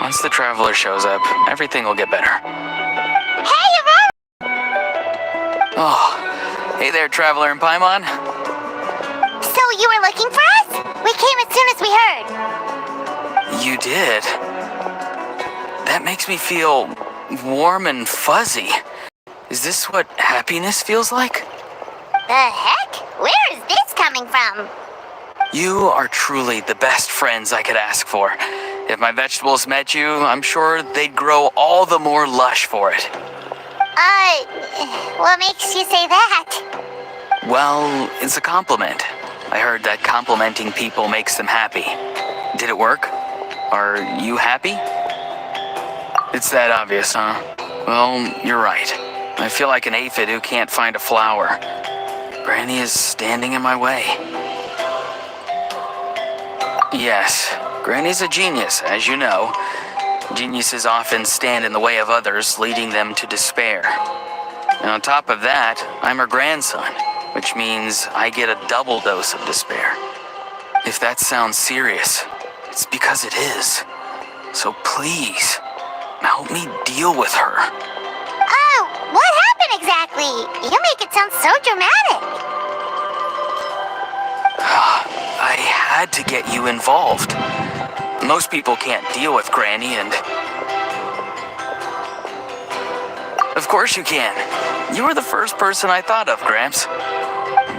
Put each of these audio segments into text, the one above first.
Once the traveler shows up, everything will get better. Hey, Aurora! Oh, hey there, traveler in Paimon. So you were looking for us? We came as soon as we heard. You did? That makes me feel warm and fuzzy. Is this what happiness feels like? The heck? Where is this coming from? You are truly the best friends I could ask for. If my vegetables met you, I'm sure they'd grow all the more lush for it. What makes you say that? Well, it's a compliment. I heard that complimenting people makes them happy. Did it work? Are you happy? It's that obvious, huh? Well, you're right. I feel like an aphid who can't find a flower. Granny is standing in my way. Yes, Granny's a genius, as you know. Geniuses often stand in the way of others, leading them to despair. And on top of that, I'm her grandson, which means I get a double dose of despair. If that sounds serious, it's because it is. So please, help me deal with her. Oh, what happened exactly? You make it sound so dramatic. I had to get you involved. Most people can't deal with Granny, and... Of course you can. You were the first person I thought of, Gramps.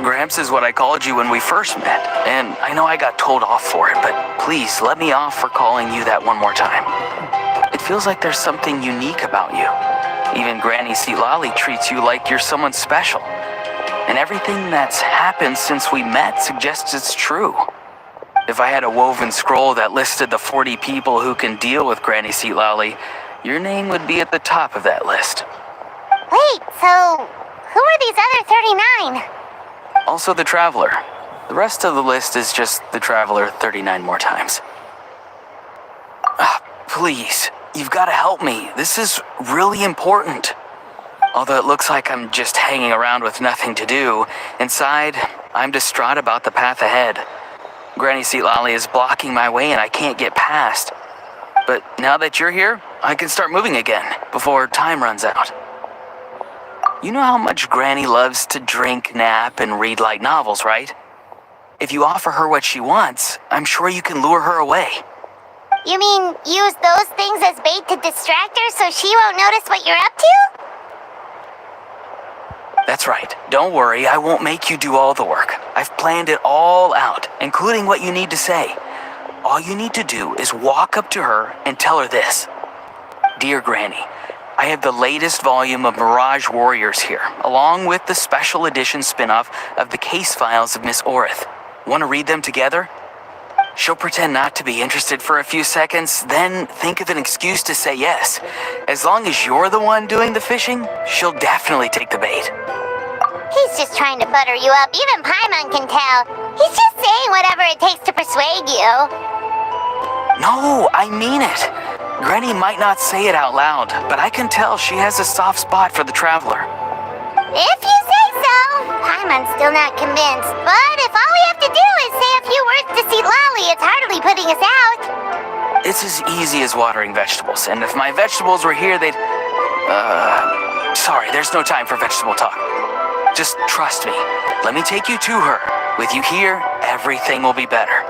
Gramps is what I called you when we first met, and I know I got told off for it, but please let me off for calling you that one more time. It feels like there's something unique about you. Even Granny Lolly treats you like you're someone special. And everything that's happened since we met suggests it's true. If I had a woven scroll that listed the 40 people who can deal with Granny Lolly, your name would be at the top of that list. Wait, so who are these other 39? Also the Traveler. The rest of the list is just the Traveler 39 more times. Please, you've got to help me. This is really important. Although it looks like I'm just hanging around with nothing to do, inside, I'm distraught about the path ahead. Granny Lolly is blocking my way and I can't get past. But now that you're here, I can start moving again, before time runs out. You know how much Granny loves to drink, nap, and read light novels, right? If you offer her what she wants, I'm sure you can lure her away. You mean use those things as bait to distract her so she won't notice what you're up to? That's right. Don't worry, I won't make you do all the work. I've planned it all out, including what you need to say. All you need to do is walk up to her and tell her this. Dear Granny, I have the latest volume of Mirage Warriors here, along with the special edition spin-off of the case files of Miss Orith. Want to read them together? She'll pretend not to be interested for a few seconds, then think of an excuse to say yes. As long as you're the one doing the fishing, she'll definitely take the bait. He's just trying to butter you up. Even Paimon can tell. He's just saying whatever it takes to persuade you. No, I mean it. Granny might not say it out loud, but I can tell she has a soft spot for the Traveler. If you say so. Paimon's still not convinced, but if all we have to do is say a few words to see Lolly, it's hardly putting us out. It's as easy as watering vegetables, and if my vegetables were here, they'd... Sorry, there's no time for vegetable talk. Just trust me. Let me take you to her. With you here, everything will be better.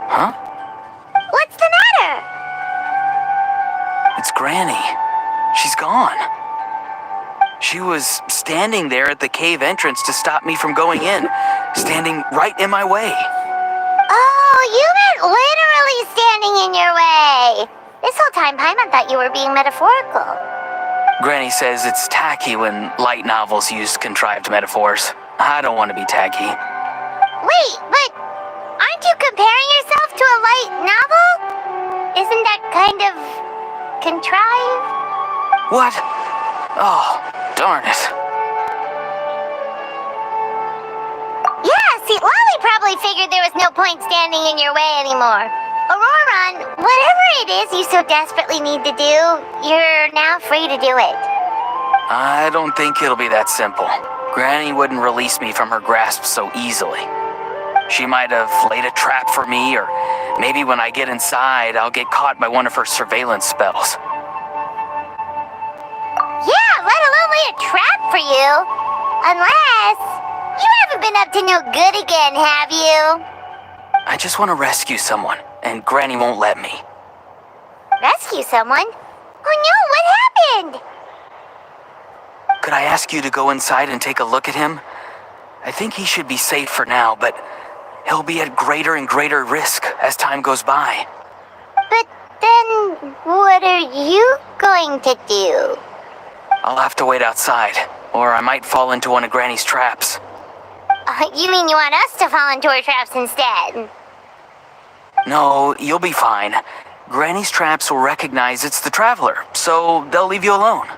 Huh? What's the matter? It's Granny. She's gone. She was standing there at the cave entrance to stop me from going in, standing right in my way. Oh, you weren't literally standing in your way. This whole time, Paimon thought you were being metaphorical. Granny says it's tacky when light novels use contrived metaphors. I don't want to be tacky. Wait, but aren't you comparing yourself to a light novel? Isn't that kind of contrived? What? Oh, darn it. Yeah, see, Lolly probably figured there was no point standing in your way anymore. Auroron, whatever it is you so desperately need to do, you're now free to do it. I don't think it'll be that simple. Granny wouldn't release me from her grasp so easily. She might have laid a trap for me, or maybe when I get inside, I'll get caught by one of her surveillance spells. Yeah, let alone lay a trap for you. Unless you haven't been up to no good again, have you? I just want to rescue someone, and Granny won't let me. Rescue someone? Oh no, what happened? Could I ask you to go inside and take a look at him? I think he should be safe for now, but he'll be at greater and greater risk as time goes by. But then, what are you going to do? I'll have to wait outside, or I might fall into one of Granny's traps. You mean you want us to fall into her traps instead? No, you'll be fine. Granny's traps will recognize it's the traveler, so they'll leave you alone.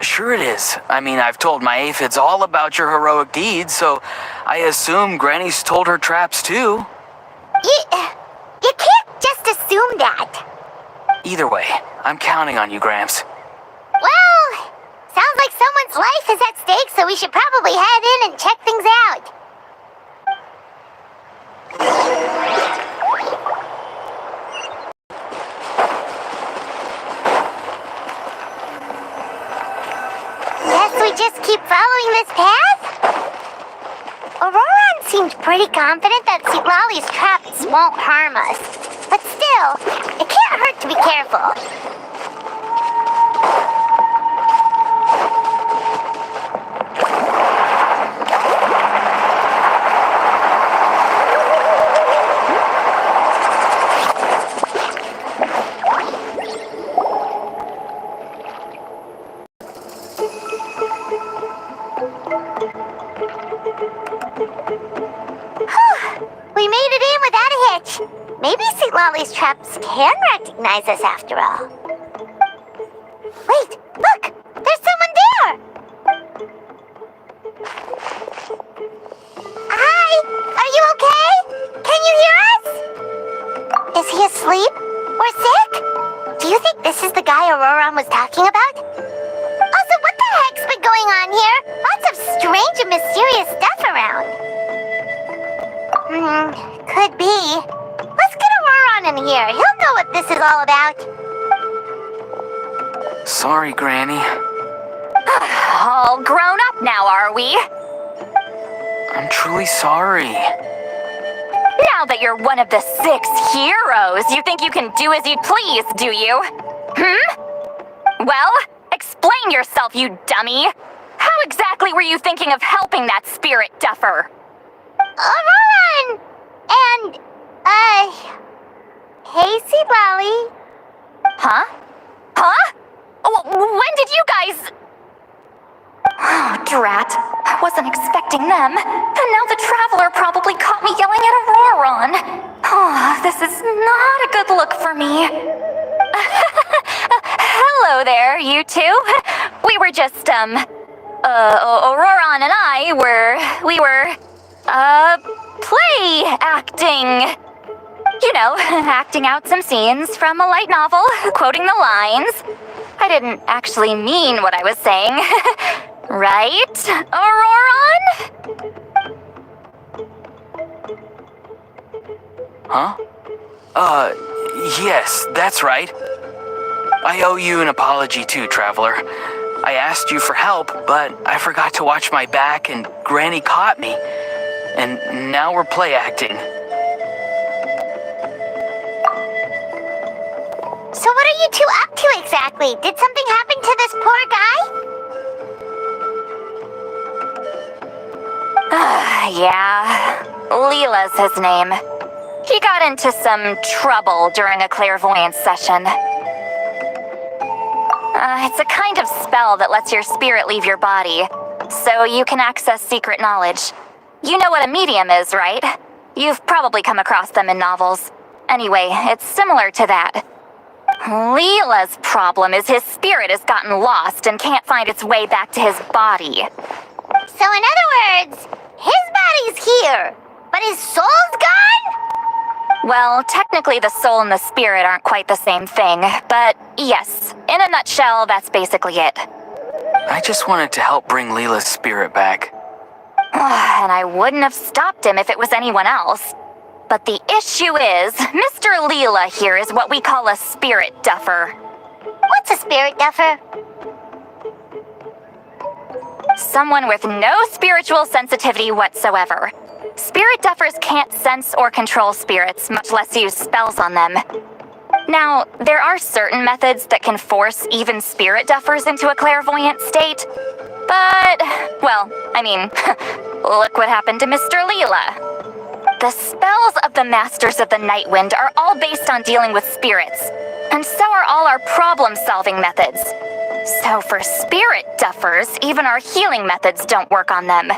Sure it is. I mean, I've told my aphids all about your heroic deeds, so I assume Granny's told her traps too. You can't just assume that. Either way, I'm counting on you, Gramps. Well, sounds like someone's life is at stake, so we should probably head in and check things out. Guess we just keep following this path? Auroron seemed pretty confident that Lolly's traps won't harm us. But still, it can't hurt to be careful. We made it in without a hitch. Maybe St. Lolly's traps can recognize us after all. Wait, look! There's someone there! Hi! Are you okay? Can you hear us? Is he asleep? Or sick? Do you think this is the guy Auroron was talking about? Also, what the heck's been going on here? Lots of strange and mysterious stuff around. Could be. Let's get Auroron in here. He'll know what this is all about. Sorry, Granny. All grown up now, are we? I'm truly sorry. Now that you're one of the 6 heroes, you think you can do as you please, do you? Well, explain yourself, you dummy. How exactly were you thinking of helping that spirit duffer? Auroron! And, hey, St. Lolly. Huh? When did you guys... Oh, drat. I wasn't expecting them. And now the traveler probably caught me yelling at Auroron. Oh, this is not a good look for me. Hello there, you two. We were just, Auroron and I we were play acting. You know, acting out some scenes from a light novel, quoting the lines. I didn't actually mean what I was saying. Right, Auroron? Huh? Yes, that's right. I owe you an apology too, Traveler. I asked you for help, but I forgot to watch my back and Granny caught me. And now we're play acting. So what are you two up to exactly? Did something happen to this poor guy? Yeah, Leela's his name. He got into some trouble during a clairvoyance session. It's a kind of spell that lets your spirit leave your body, so you can access secret knowledge. You know what a medium is, right? You've probably come across them in novels. Anyway, it's similar to that. Leela's problem is his spirit has gotten lost and can't find its way back to his body. So in other words, his body's here, but his soul's gone? Well, technically the soul and the spirit aren't quite the same thing, but yes, in a nutshell, that's basically it. I just wanted to help bring Leela's spirit back. And I wouldn't have stopped him if it was anyone else. But the issue is, Mr. Leela here is what we call a spirit duffer. What's a spirit duffer? Someone with no spiritual sensitivity whatsoever. Spirit duffers can't sense or control spirits, much less use spells on them. Now, there are certain methods that can force even spirit duffers into a clairvoyant state. But, well, I mean, look what happened to Mr. Leela. The spells of the Masters of the Nightwind are all based on dealing with spirits, and so are all our problem-solving methods. So for spirit duffers, even our healing methods don't work on them.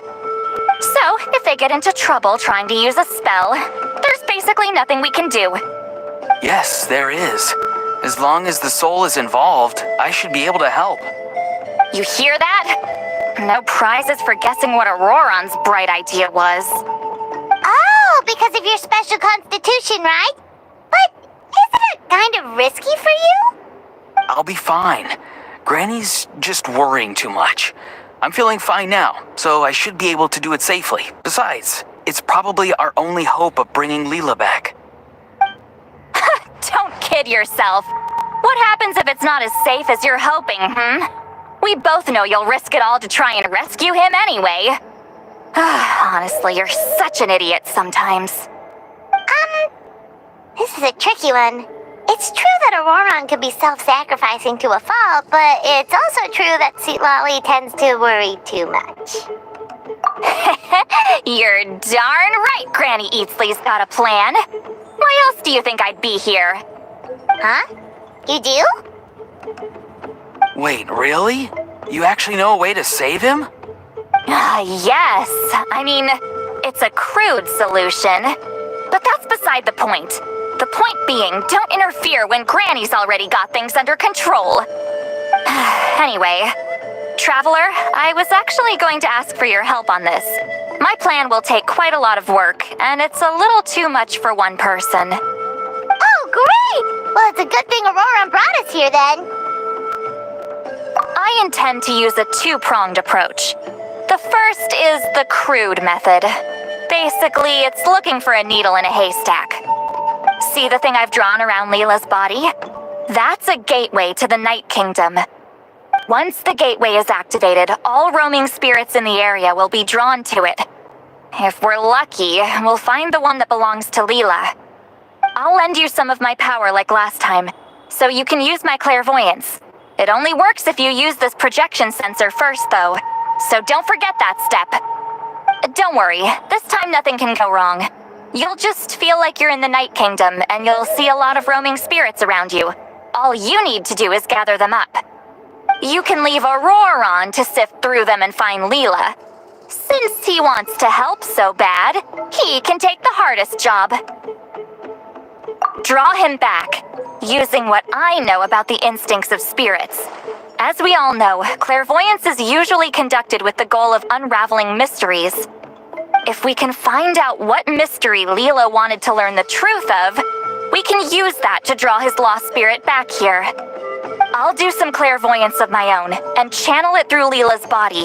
So, if they get into trouble trying to use a spell, there's basically nothing we can do. Yes, there is. As long as the soul is involved, I should be able to help. You hear that? No prizes for guessing what Auroron's bright idea was. Oh, because of your special constitution, right? But isn't it kind of risky for you? I'll be fine. Granny's just worrying too much. I'm feeling fine now, so I should be able to do it safely. Besides, it's probably our only hope of bringing Leela back. Don't kid yourself. What happens if it's not as safe as you're hoping, We both know you'll risk it all to try and rescue him anyway. Honestly, you're such an idiot sometimes. This is a tricky one. It's true that Auroron could be self-sacrificing to a fault, but it's also true that Lolly tends to worry too much. You're darn right Granny Eatsley's got a plan. Why else do you think I'd be here? Huh? You do? Wait, really? You actually know a way to save him? Yes. I mean, it's a crude solution. But that's beside the point. The point being, don't interfere when Granny's already got things under control. Anyway, Traveler, I was actually going to ask for your help on this. My plan will take quite a lot of work, and it's a little too much for one person. Oh, great! Well, it's a good thing Auroron brought us here then. I intend to use a two-pronged approach. The first is the crude method. Basically, it's looking for a needle in a haystack. See the thing I've drawn around Leela's body? That's a gateway to the Night Kingdom. Once the gateway is activated, all roaming spirits in the area will be drawn to it. If we're lucky, we'll find the one that belongs to Leela. I'll lend you some of my power like last time, so you can use my clairvoyance. It only works if you use this projection sensor first, though, so don't forget that step. Don't worry, this time nothing can go wrong. You'll just feel like you're in the Night Kingdom, and you'll see a lot of roaming spirits around you. All you need to do is gather them up. You can leave Auroron to sift through them and find Leela. Since he wants to help so bad, he can take the hardest job. Draw him back, using what I know about the instincts of spirits. As we all know, clairvoyance is usually conducted with the goal of unraveling mysteries. If we can find out what mystery Leela wanted to learn the truth of, we can use that to draw his lost spirit back here. I'll do some clairvoyance of my own and channel it through Leela's body.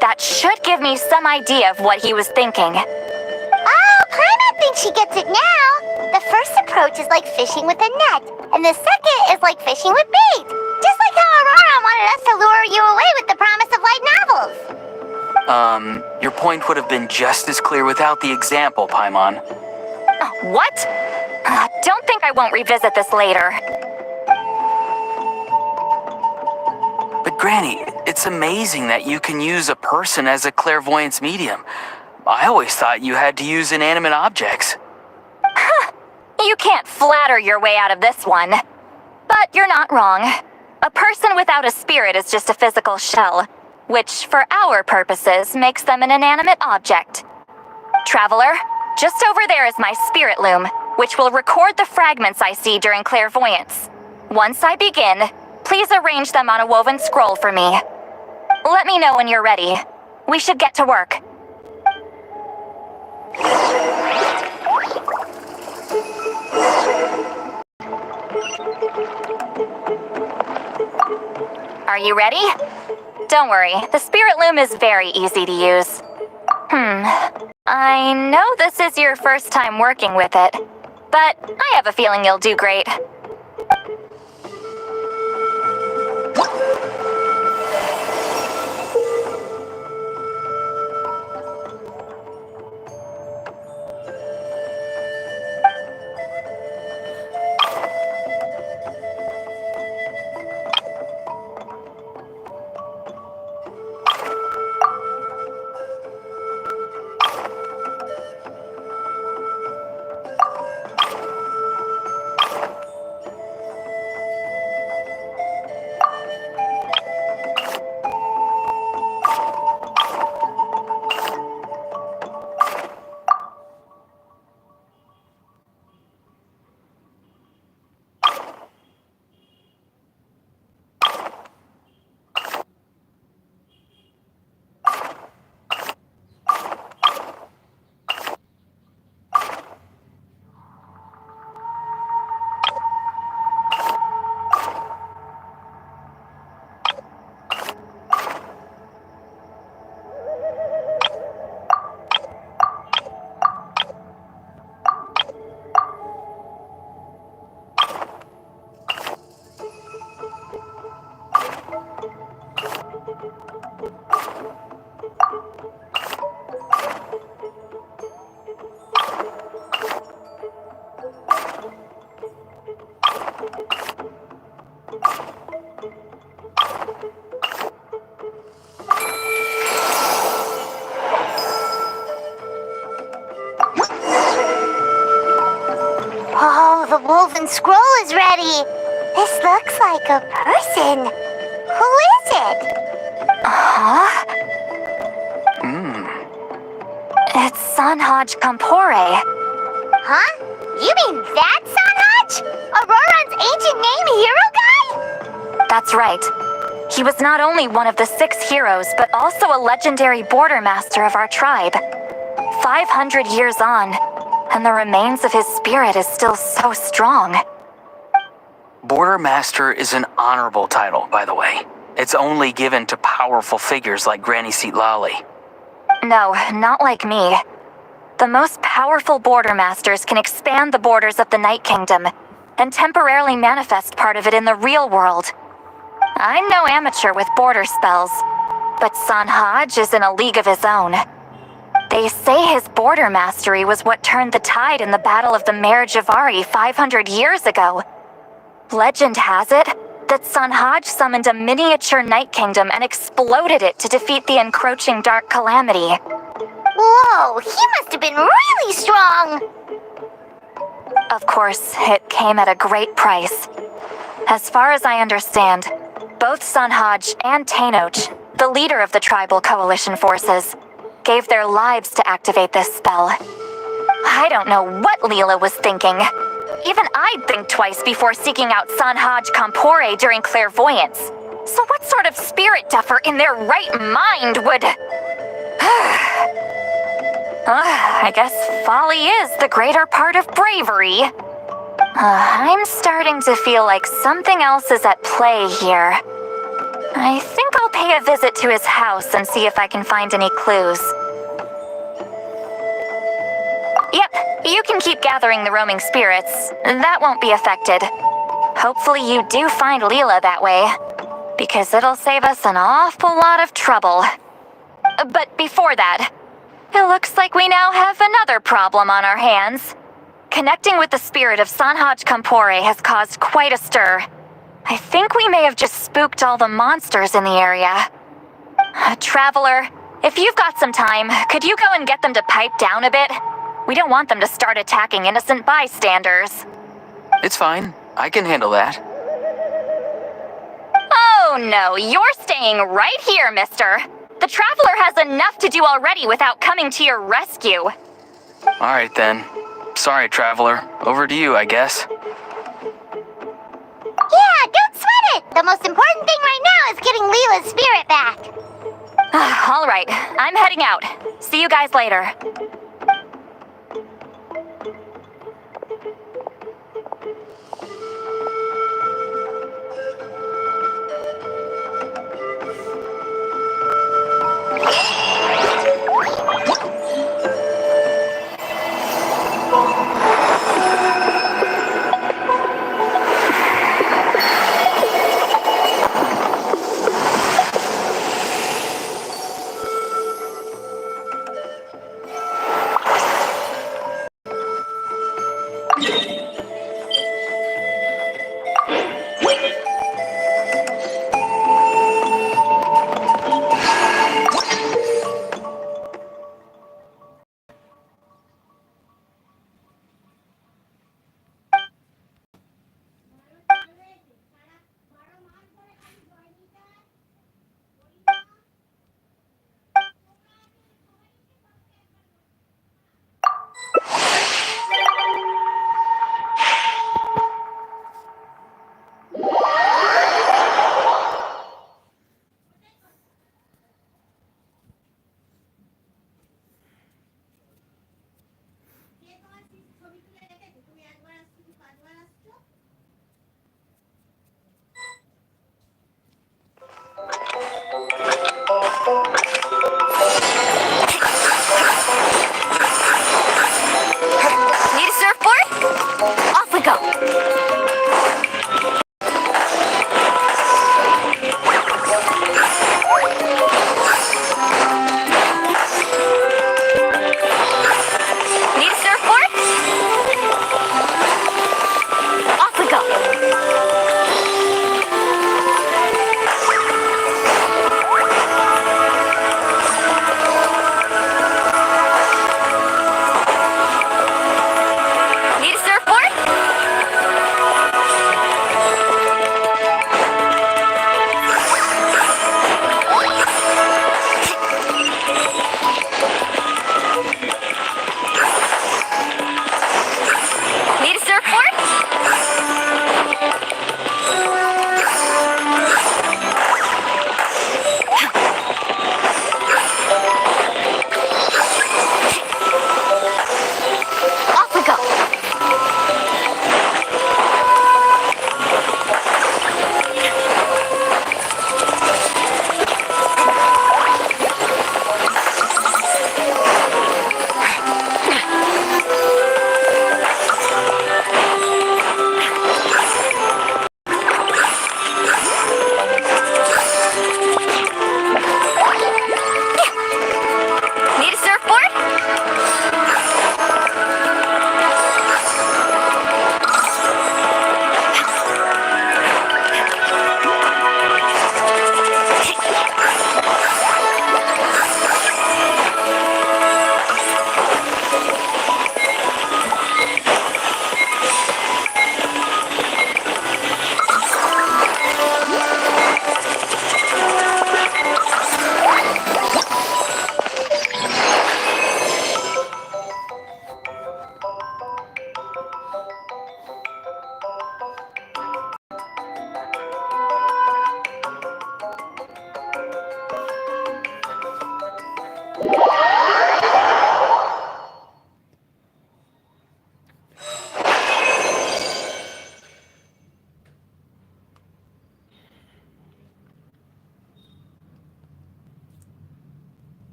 That should give me some idea of what he was thinking. Oh, Paimon thinks she gets it now. The first approach is like fishing with a net, and the second is like fishing with bait. Just like how Auroron wanted us to lure you away with the promise of light novels. Your point would have been just as clear without the example, Paimon. What? Don't think I won't revisit this later. But Granny, it's amazing that you can use a person as a clairvoyance medium. I always thought you had to use inanimate objects. You can't flatter your way out of this one. But you're not wrong. A person without a spirit is just a physical shell, which, for our purposes, makes them an inanimate object. Traveler, just over there is my spirit loom, which will record the fragments I see during clairvoyance. Once I begin, please arrange them on a woven scroll for me. Let me know when you're ready. We should get to work. Are you ready? Don't worry, the spirit loom is very easy to use. I know this is your first time working with it, but I have a feeling you'll do great. Oh, the woven scroll is ready. This looks like a person. Who is it? Huh? It's Sanhaj Kampore. Huh? You mean that Sanhaj? Auroran's ancient name hero guy? That's right. He was not only one of the 6 heroes, but also a legendary border master of our tribe. 500 years on, and the remains of his spirit is still so strong. Border Master is an honorable title, by the way. It's only given to powerful figures like Granny Seatlali. No, not like me. The most powerful border masters can expand the borders of the Night Kingdom and temporarily manifest part of it in the real world. I'm no amateur with border spells, but Sanhaj is in a league of his own. They say his border mastery was what turned the tide in the Battle of the Mare Javari 500 years ago. Legend has it that Sanhaj summoned a miniature Night Kingdom and exploded it to defeat the encroaching Dark Calamity. Whoa, he must have been really strong. Of course, it came at a great price. As far as I understand, both Sanhaj and Tainoch, the leader of the tribal coalition forces, gave their lives to activate this spell. I don't know what Leela was thinking. Even I'd think twice before seeking out Sanhaj Kampore during clairvoyance. So what sort of spirit duffer in their right mind would... I guess folly is the greater part of bravery. I'm starting to feel like something else is at play here. I think I'll pay a visit to his house and see if I can find any clues. Yep, you can keep gathering the roaming spirits. That won't be affected. Hopefully you do find Leela that way, because it'll save us an awful lot of trouble. But before that, it looks like we now have another problem on our hands. Connecting with the spirit of Sanhaj Kampore has caused quite a stir. I think we may have just spooked all the monsters in the area. Traveler, if you've got some time, could you go and get them to pipe down a bit? We don't want them to start attacking innocent bystanders. It's fine. I can handle that. Oh no, you're staying right here, mister. The Traveler has enough to do already without coming to your rescue. Alright then. Sorry, Traveler. Over to you, I guess. Yeah, don't sweat it! The most important thing right now is getting Leela's spirit back. All right, I'm heading out. See you guys later.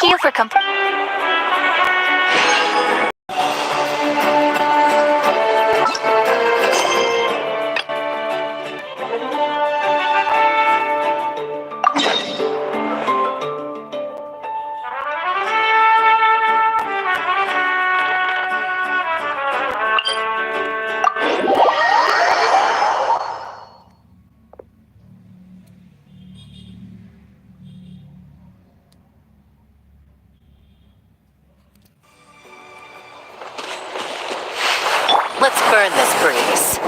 Thank you for Let's burn this breeze.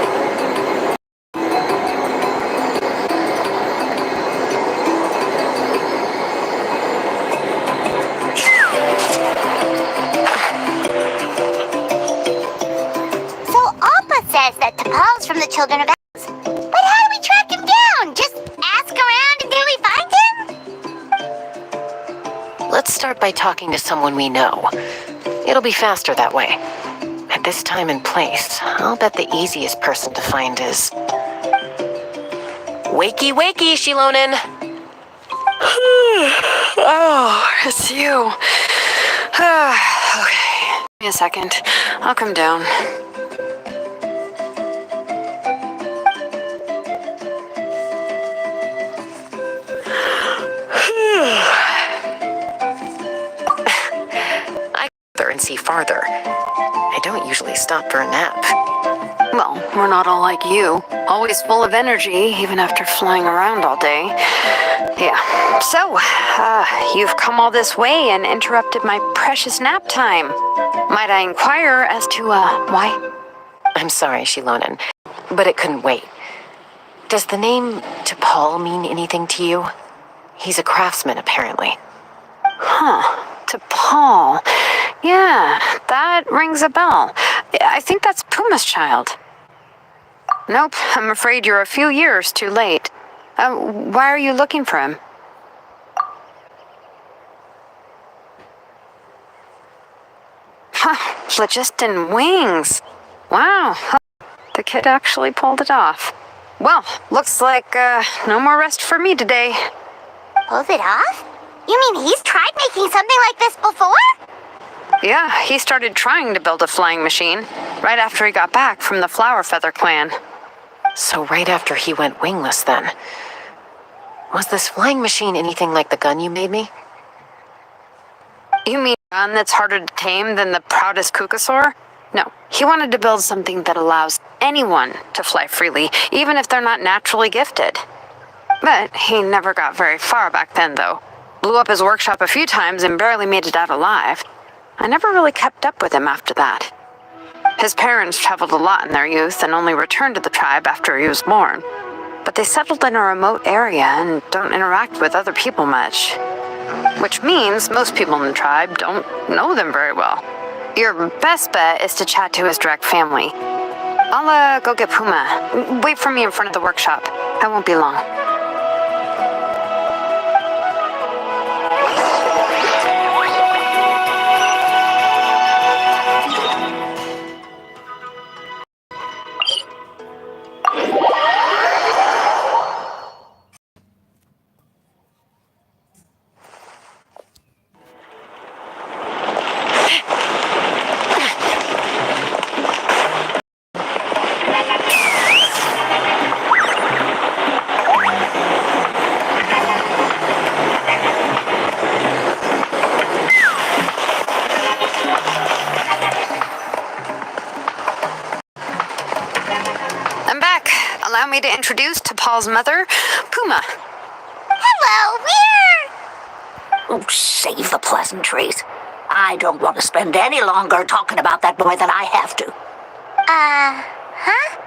So Appa says that T'Pol's from the Children of Elves. But how do we track him down? Just ask around until we find him? Let's start by talking to someone we know. It'll be faster that way. At this time and place, I'll bet the easiest person to find is... Wakey, wakey, Shilonen! Oh, it's you. Okay. Give me a second. I'll come down. I go and see farther. I don't usually stop for a nap. Well, we're not all like you. Always full of energy, even after flying around all day. Yeah. So, you've come all this way and interrupted my precious nap time. Might I inquire as to, why? I'm sorry, Shilonen, but it couldn't wait. Does the name T'Pol mean anything to you? He's a craftsman, apparently. Huh. T'Pol. Yeah, that rings a bell. I think that's Puma's child. Nope, I'm afraid you're a few years too late. Why are you looking for him? Huh, phlogiston wings. Wow, the kid actually pulled it off. Well, looks like, no more rest for me today. Pulled it off? You mean he's tried making something like this before? Yeah, he started trying to build a flying machine right after he got back from the Flower Feather clan. So right after he went wingless, then. Was this flying machine anything like the gun you made me? You mean a gun that's harder to tame than the proudest Kukasaur? No, he wanted to build something that allows anyone to fly freely, even if they're not naturally gifted. But he never got very far back then, though. Blew up his workshop a few times and barely made it out alive. I never really kept up with him after that. His parents traveled a lot in their youth and only returned to the tribe after he was born. But they settled in a remote area and don't interact with other people much. Which means most people in the tribe don't know them very well. Your best bet is to chat to his direct family. I'll go get Puma. Wait for me in front of the workshop. I won't be long. Allow me to introduce T'Pol's mother, Puma. Hello, we're... Oh, save the pleasantries. I don't want to spend any longer talking about that boy than I have to. Huh?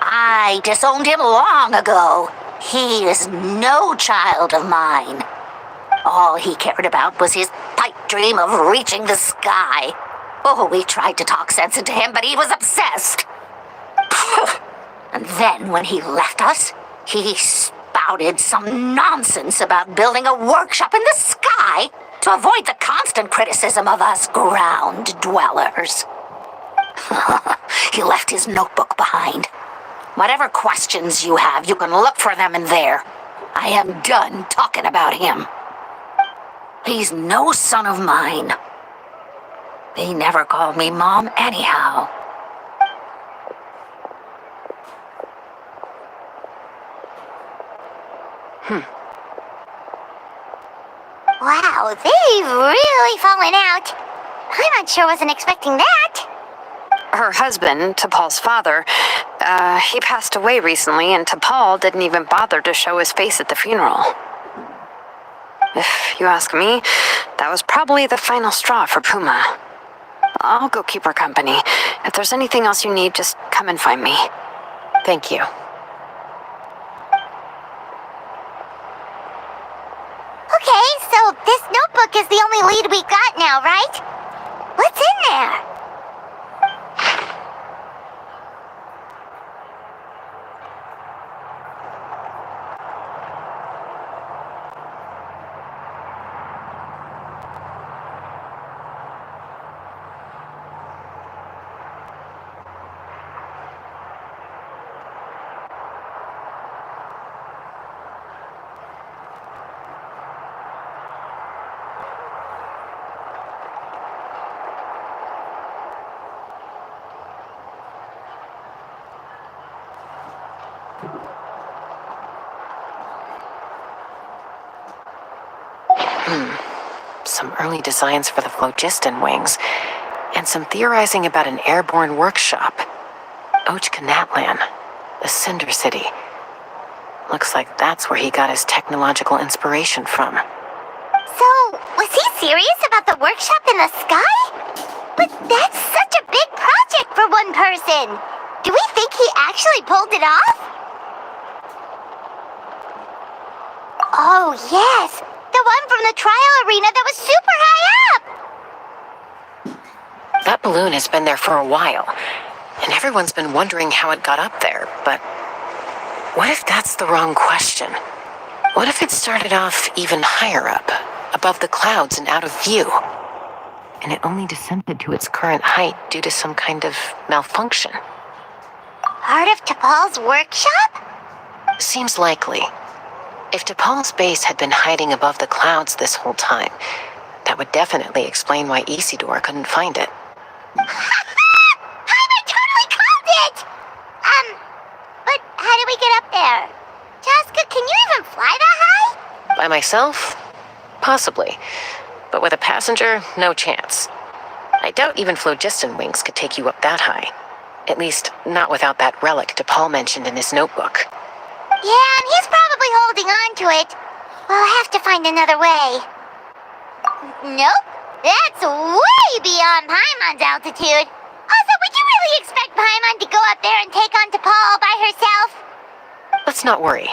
I disowned him long ago. He is no child of mine. All he cared about was his pipe dream of reaching the sky. Oh, we tried to talk sense into him, but he was obsessed. And then when he left us, he spouted some nonsense about building a workshop in the sky to avoid the constant criticism of us ground dwellers. He left his notebook behind. Whatever questions you have, you can look for them in there. I am done talking about him. He's no son of mine. He never called me Mom anyhow. Wow, they've really fallen out. Paimon sure wasn't expecting that. Her husband, T'Pol's father, he passed away recently, and T'Pol didn't even bother to show his face at the funeral. If you ask me, that was probably the final straw for Puma. I'll go keep her company. If there's anything else you need, just come and find me. Thank you. Okay, so this notebook is the only lead we got now, right? What's in there? Some early designs for the phlogiston wings, and some theorizing about an airborne workshop. Ochkanatlan, the Cinder City. Looks like that's where he got his technological inspiration from. So, was he serious about the workshop in the sky? But that's such a big project for one person. Do we think he actually pulled it off? Oh, yes. The one from the trial arena that was super high up. That balloon has been there for a while, and everyone's been wondering how it got up there, but what if that's the wrong question? What if it started off even higher up, above the clouds and out of view, and it only descended to its current height due to some kind of malfunction? Part of T'Pol's workshop? Seems likely. If T'Pol's base had been hiding above the clouds this whole time, that would definitely explain why Isidore couldn't find it. Paimon totally called it! But how did we get up there? Jessica, can you even fly that high? By myself? Possibly. But with a passenger, no chance. I doubt even phlogiston wings could take you up that high. At least, not without that relic T'Pol mentioned in his notebook. Yeah, and he's probably holding on to it. We'll have to find another way. Nope. That's way beyond Paimon's altitude. Also, would you really expect Paimon to go up there and take on T'Pol by herself? Let's not worry.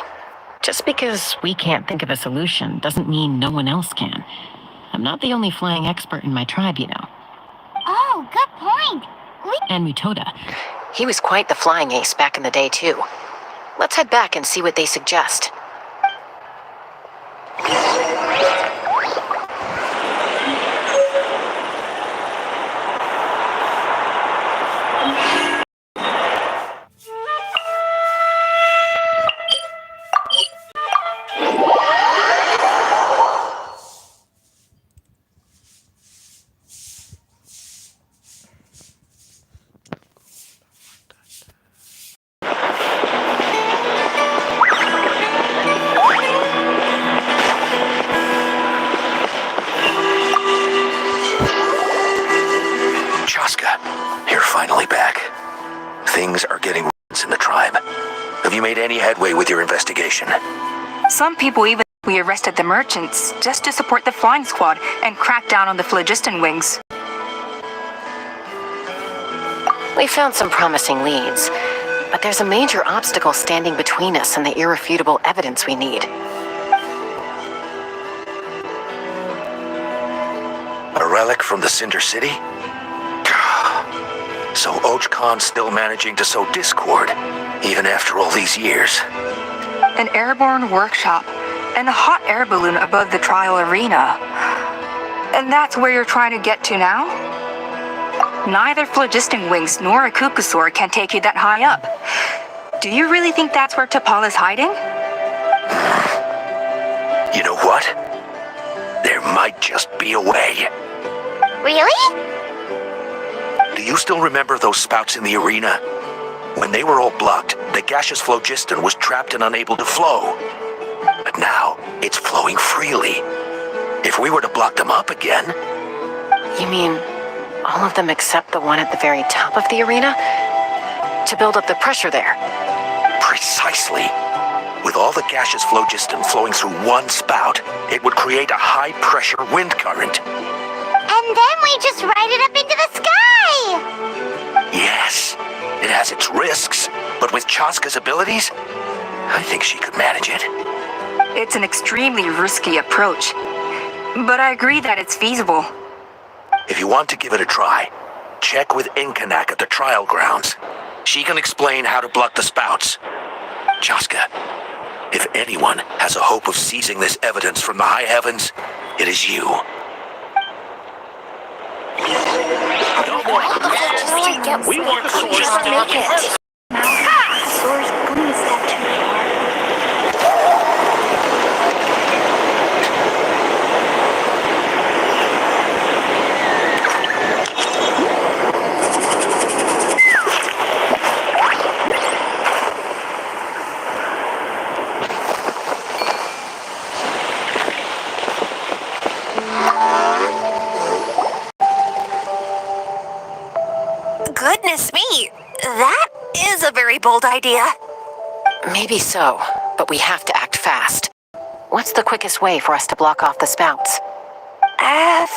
Just because we can't think of a solution doesn't mean no one else can. I'm not the only flying expert in my tribe, you know. Oh, good point. And Mutoda. He was quite the flying ace back in the day, too. Let's head back and see what they suggest. You're finally back. Things are getting in the tribe. Have you made any headway with your investigation? Some people even we arrested the merchants just to support the flying squad and crack down on the phlogiston wings. We found some promising leads, but there's a major obstacle standing between us and the irrefutable evidence we need. A relic from the Cinder City? So Ochkon's still managing to sow discord, even after all these years. An airborne workshop and a hot air balloon above the trial arena. And that's where you're trying to get to now? Neither phlogiston wings nor a Kukusaur can take you that high up. Do you really think that's where T'Pol is hiding? You know what? There there might just be a way. Really? Do you still remember those spouts in the arena? When they were all blocked, the gaseous phlogiston was trapped and unable to flow. But now, it's flowing freely. If we were to block them up again... You mean all of them except the one at the very top of the arena? To build up the pressure there? Precisely. With all the gaseous phlogiston flowing through one spout, it would create a high-pressure wind current. And then we just ride it up into the sky! Yes, it has its risks, but with Chaska's abilities, I think she could manage it. It's an extremely risky approach, but I agree that it's feasible. If you want to give it a try, check with Inkanak at the trial grounds. She can explain how to block the spouts. Chaska, if anyone has a hope of seizing this evidence from the high heavens, it is you. We want the source to make it. Goodness me, that is a very bold idea. Maybe so, but we have to act fast. What's the quickest way for us to block off the spouts?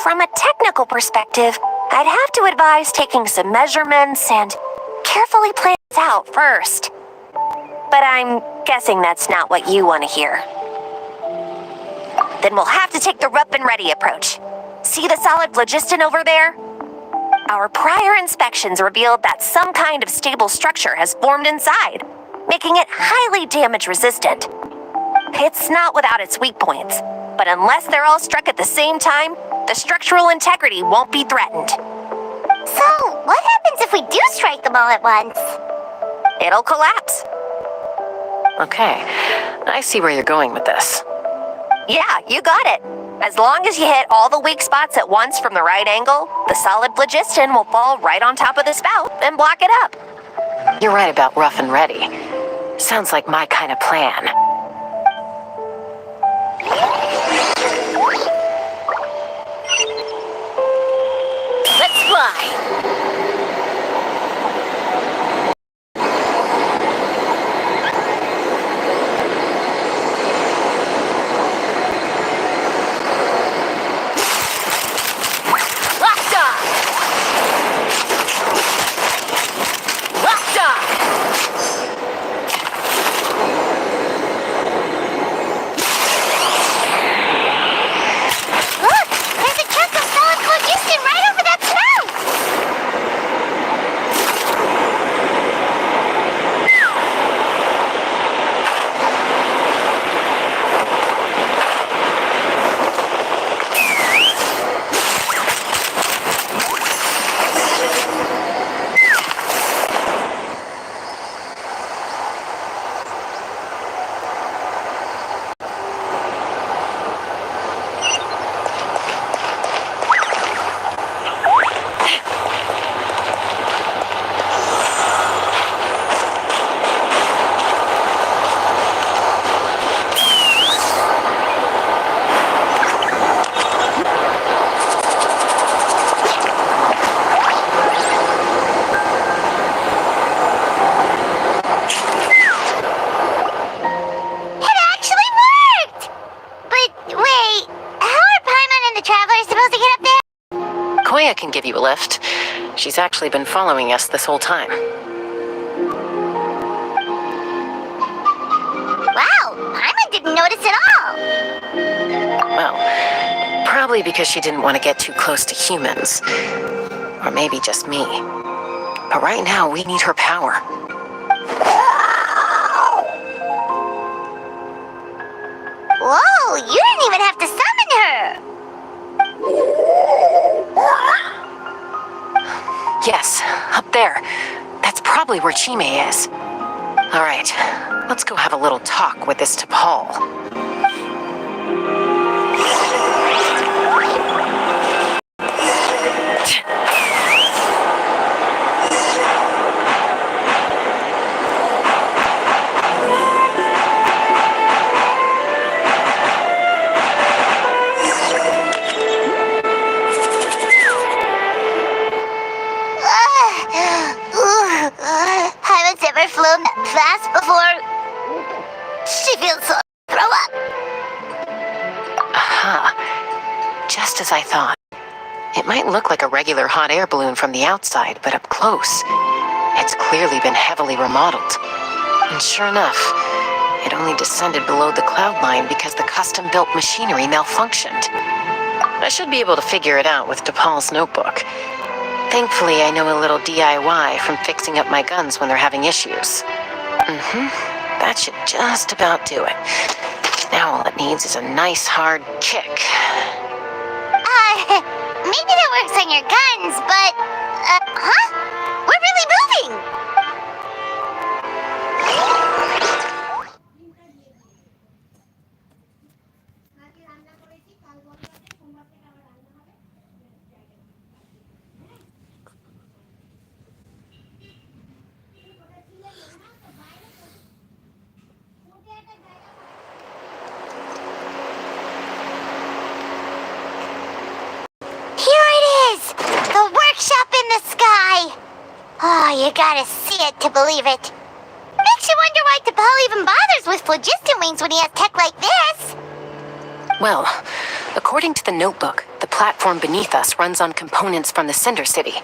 From a technical perspective, I'd have to advise taking some measurements and carefully plan it out first. But I'm guessing that's not what you want to hear. Then we'll have to take the rough and ready approach. See the solid phlogiston over there? Our prior inspections revealed that some kind of stable structure has formed inside, making it highly damage resistant. It's not without its weak points, but unless they're all struck at the same time, the structural integrity won't be threatened. So, what happens if we do strike them all at once? It'll collapse. Okay, I see where you're going with this. Yeah, you got it. As long as you hit all the weak spots at once from the right angle, the solid phlogiston will fall right on top of the spout and block it up. You're right about rough and ready. Sounds like my kind of plan. Let's fly. Look! There's a chunk of solid phlogiston right over that spout! It actually worked! But wait, how are Paimon and the Travelers supposed to get up there? Koya can give you a lift. She's actually been following us this whole time. Wow, Paimon didn't notice at all! Well, probably because she didn't want to get too close to humans. Or maybe just me. But right now, we need her power. Whoa, you didn't even have to summon her! Yes, up there. That's probably where Chime is. All right, let's go have a little talk with this T'Pol. fast before she feels so throw up. Aha. Just as I thought. It might look like a regular hot air balloon from the outside, but up close, it's clearly been heavily remodeled. And sure enough, it only descended below the cloud line because the custom-built machinery malfunctioned. I should be able to figure it out with DePaul's notebook. Thankfully, I know a little DIY from fixing up my guns when they're having issues. That should just about do it. Now all it needs is a nice hard kick. Maybe that works on your guns, but, huh? We're really moving! Here it is! The workshop in the sky! Oh, you gotta see it to believe it. Makes you wonder why DePaul even bothers with phlogiston wings when he has tech like this. Well, according to the notebook, the platform beneath us runs on components from the Cinder City.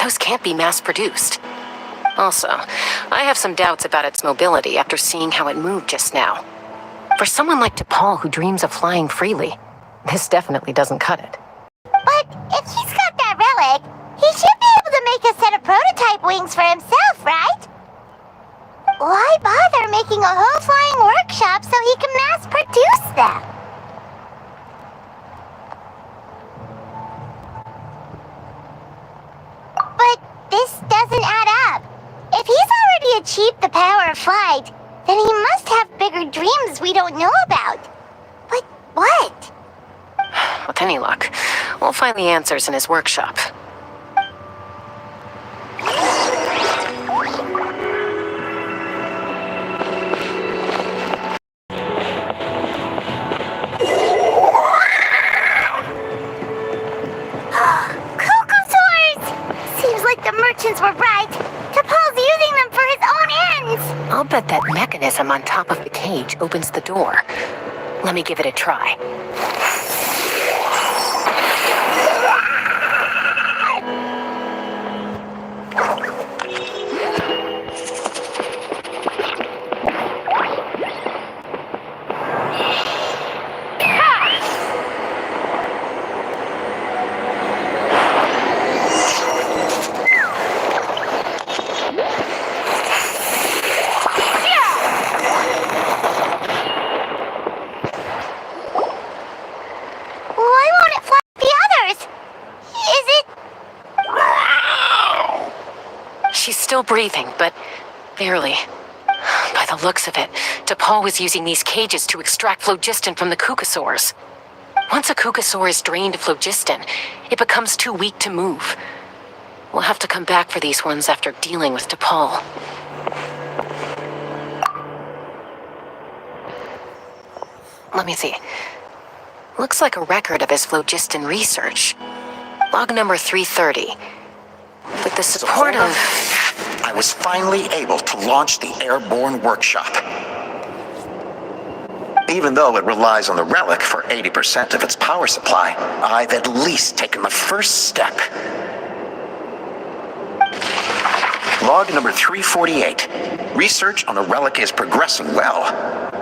Those can't be mass-produced. Also, I have some doubts about its mobility after seeing how it moved just now. For someone like DePaul who dreams of flying freely, this definitely doesn't cut it. But if he's got that relic, he should be able to make a set of prototype wings for himself, right? Why bother making a whole flying workshop so he can mass produce them? But this doesn't add up. If he's already achieved the power of flight, then he must have bigger dreams we don't know about. But what? With any luck, we'll find the answers in his workshop. Seems like the merchants were right. DePaul's using them for his own ends. I'll bet that mechanism on top of the cage opens the door. Let me give it a try. Why won't it fly like the others? Is it... She's still breathing, but barely. By the looks of it, DePaul was using these cages to extract phlogiston from the kukasaurs. Once a kukasaur is drained of phlogiston, it becomes too weak to move. We'll have to come back for these ones after dealing with DePaul. Let me see. Looks like a record of his phlogiston research. Log number 330. With the support of... I was finally able to launch the airborne workshop. Even though it relies on the relic for 80% of its power supply, I've at least taken the first step. Log number 348. Research on the relic is progressing well.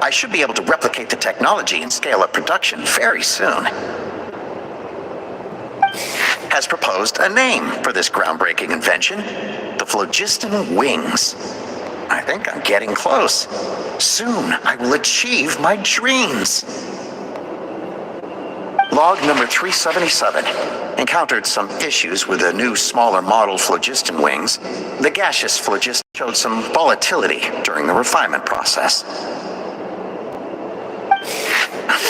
I should be able to replicate the technology and scale up production very soon. Has proposed a name for this groundbreaking invention, the phlogiston wings. I think I'm getting close. Soon I will achieve my dreams. Log number 377. Encountered some issues with the new smaller model phlogiston wings. The gaseous phlogiston showed some volatility during the refinement process.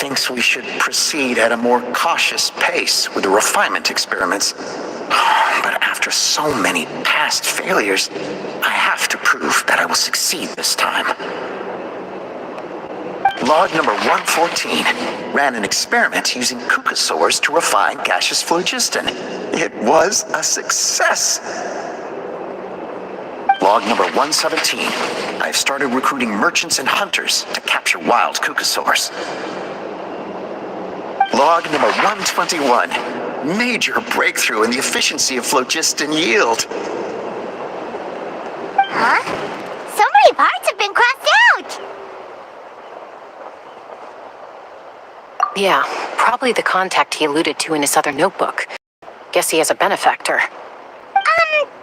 Thinks we should proceed at a more cautious pace with the refinement experiments. But after so many past failures, I have to prove that I will succeed this time. Log number 114 ran an experiment using kukasaurs to refine gaseous phlogiston. It was a success. Log Log number 117. I've started recruiting merchants and hunters to capture wild cucosaurs. Log number 121. Major breakthrough in the efficiency of phlogiston yield. Huh? So many parts have been crossed out! Yeah, probably the contact he alluded to in his other notebook. Guess he has a benefactor.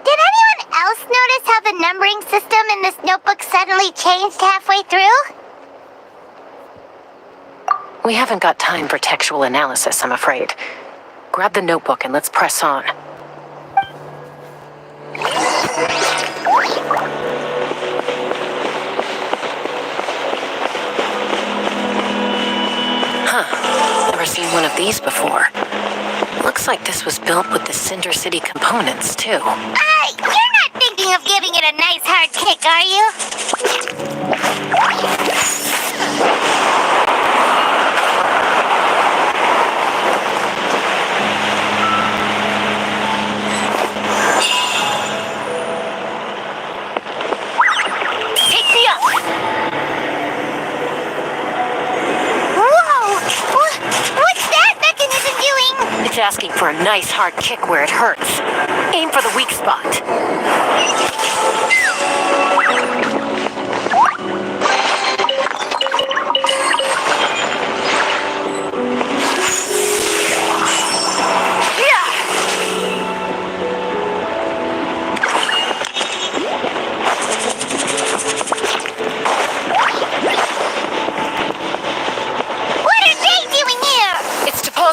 Did anyone else notice how the numbering system in this notebook suddenly changed halfway through? We haven't got time for textual analysis, I'm afraid. Grab the notebook and let's press on. Huh. Never seen one of these before. Looks like this was built with the Cinder City components, too. You're not thinking of giving it a nice hard kick, are you? Take me up! Whoa! What's that mechanism doing? It's asking for a nice hard kick where it hurts. Aim for the weak spot.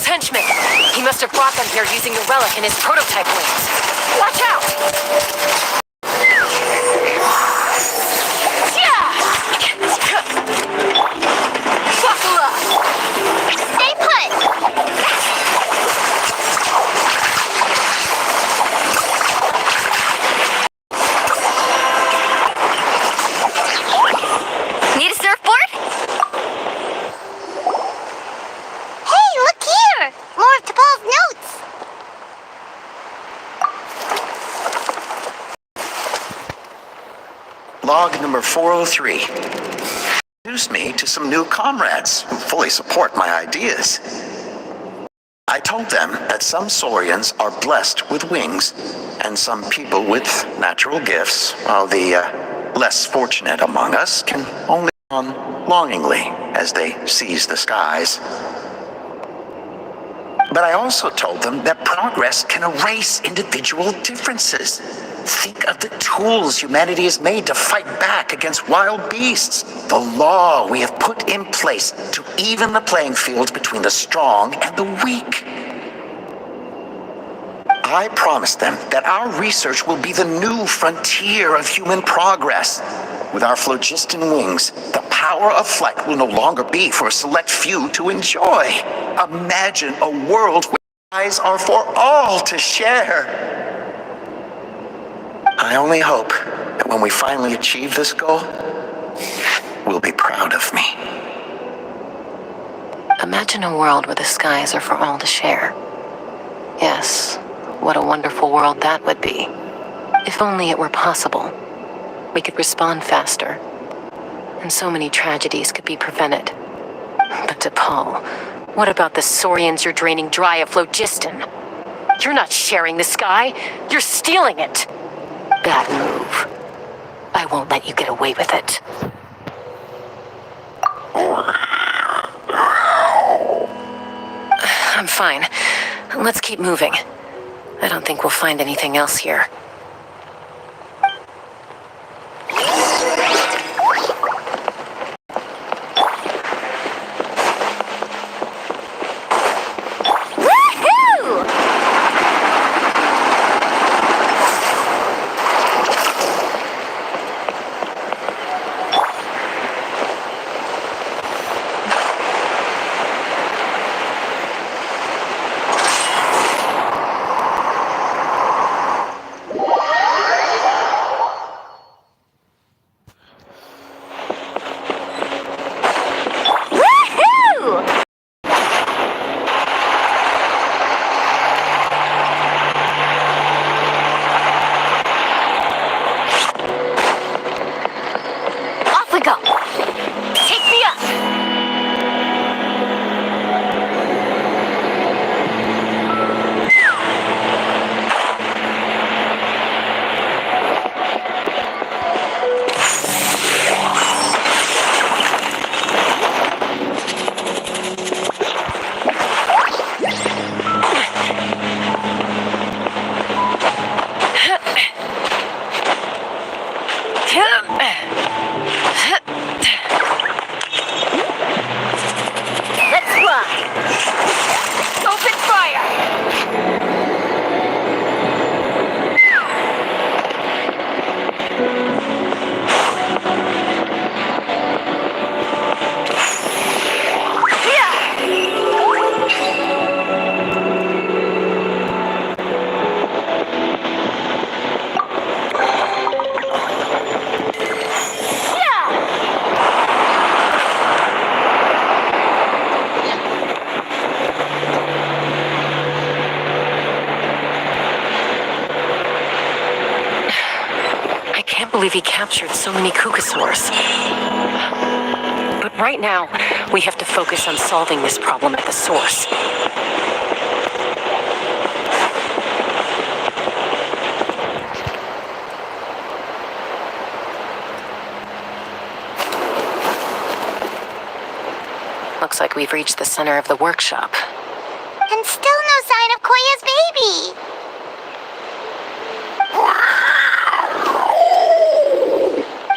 Henchman. He must have brought them here using the relic in his prototype wings. Watch out! Buckle up! Stay put! Need a surfboard? Hey, look here! More of T'Pol's notes! Log number 403. Introduced me to some new comrades who fully support my ideas. I told them that some Saurians are blessed with wings, and some people with natural gifts, while the less fortunate among us can only look on longingly as they seize the skies. But I also told them that progress can erase individual differences. Think of the tools humanity has made to fight back against wild beasts. The law we have put in place to even the playing field between the strong and the weak. I promised them that our research will be the new frontier of human progress. With our phlogiston wings, the power of flight will no longer be for a select few to enjoy. Imagine a world where eyes are for all to share. I only hope that when we finally achieve this goal, we'll be proud of me. Imagine a world where the skies are for all to share. Yes, what a wonderful world that would be. If only it were possible. We could respond faster, and so many tragedies could be prevented. But T'Pol, what about the Saurians you're draining dry of phlogiston? You're not sharing the sky, you're stealing it. Bad move. I won't let you get away with it. I'm fine. Let's keep moving. I don't think we'll find anything else here. we go. Take me up. Let's fly. Open fire. I can't believe he captured so many Kukasaurs. But right now, we have to focus on solving this problem at the source. Looks like we've reached the center of the workshop. And still no sign of Koya's baby.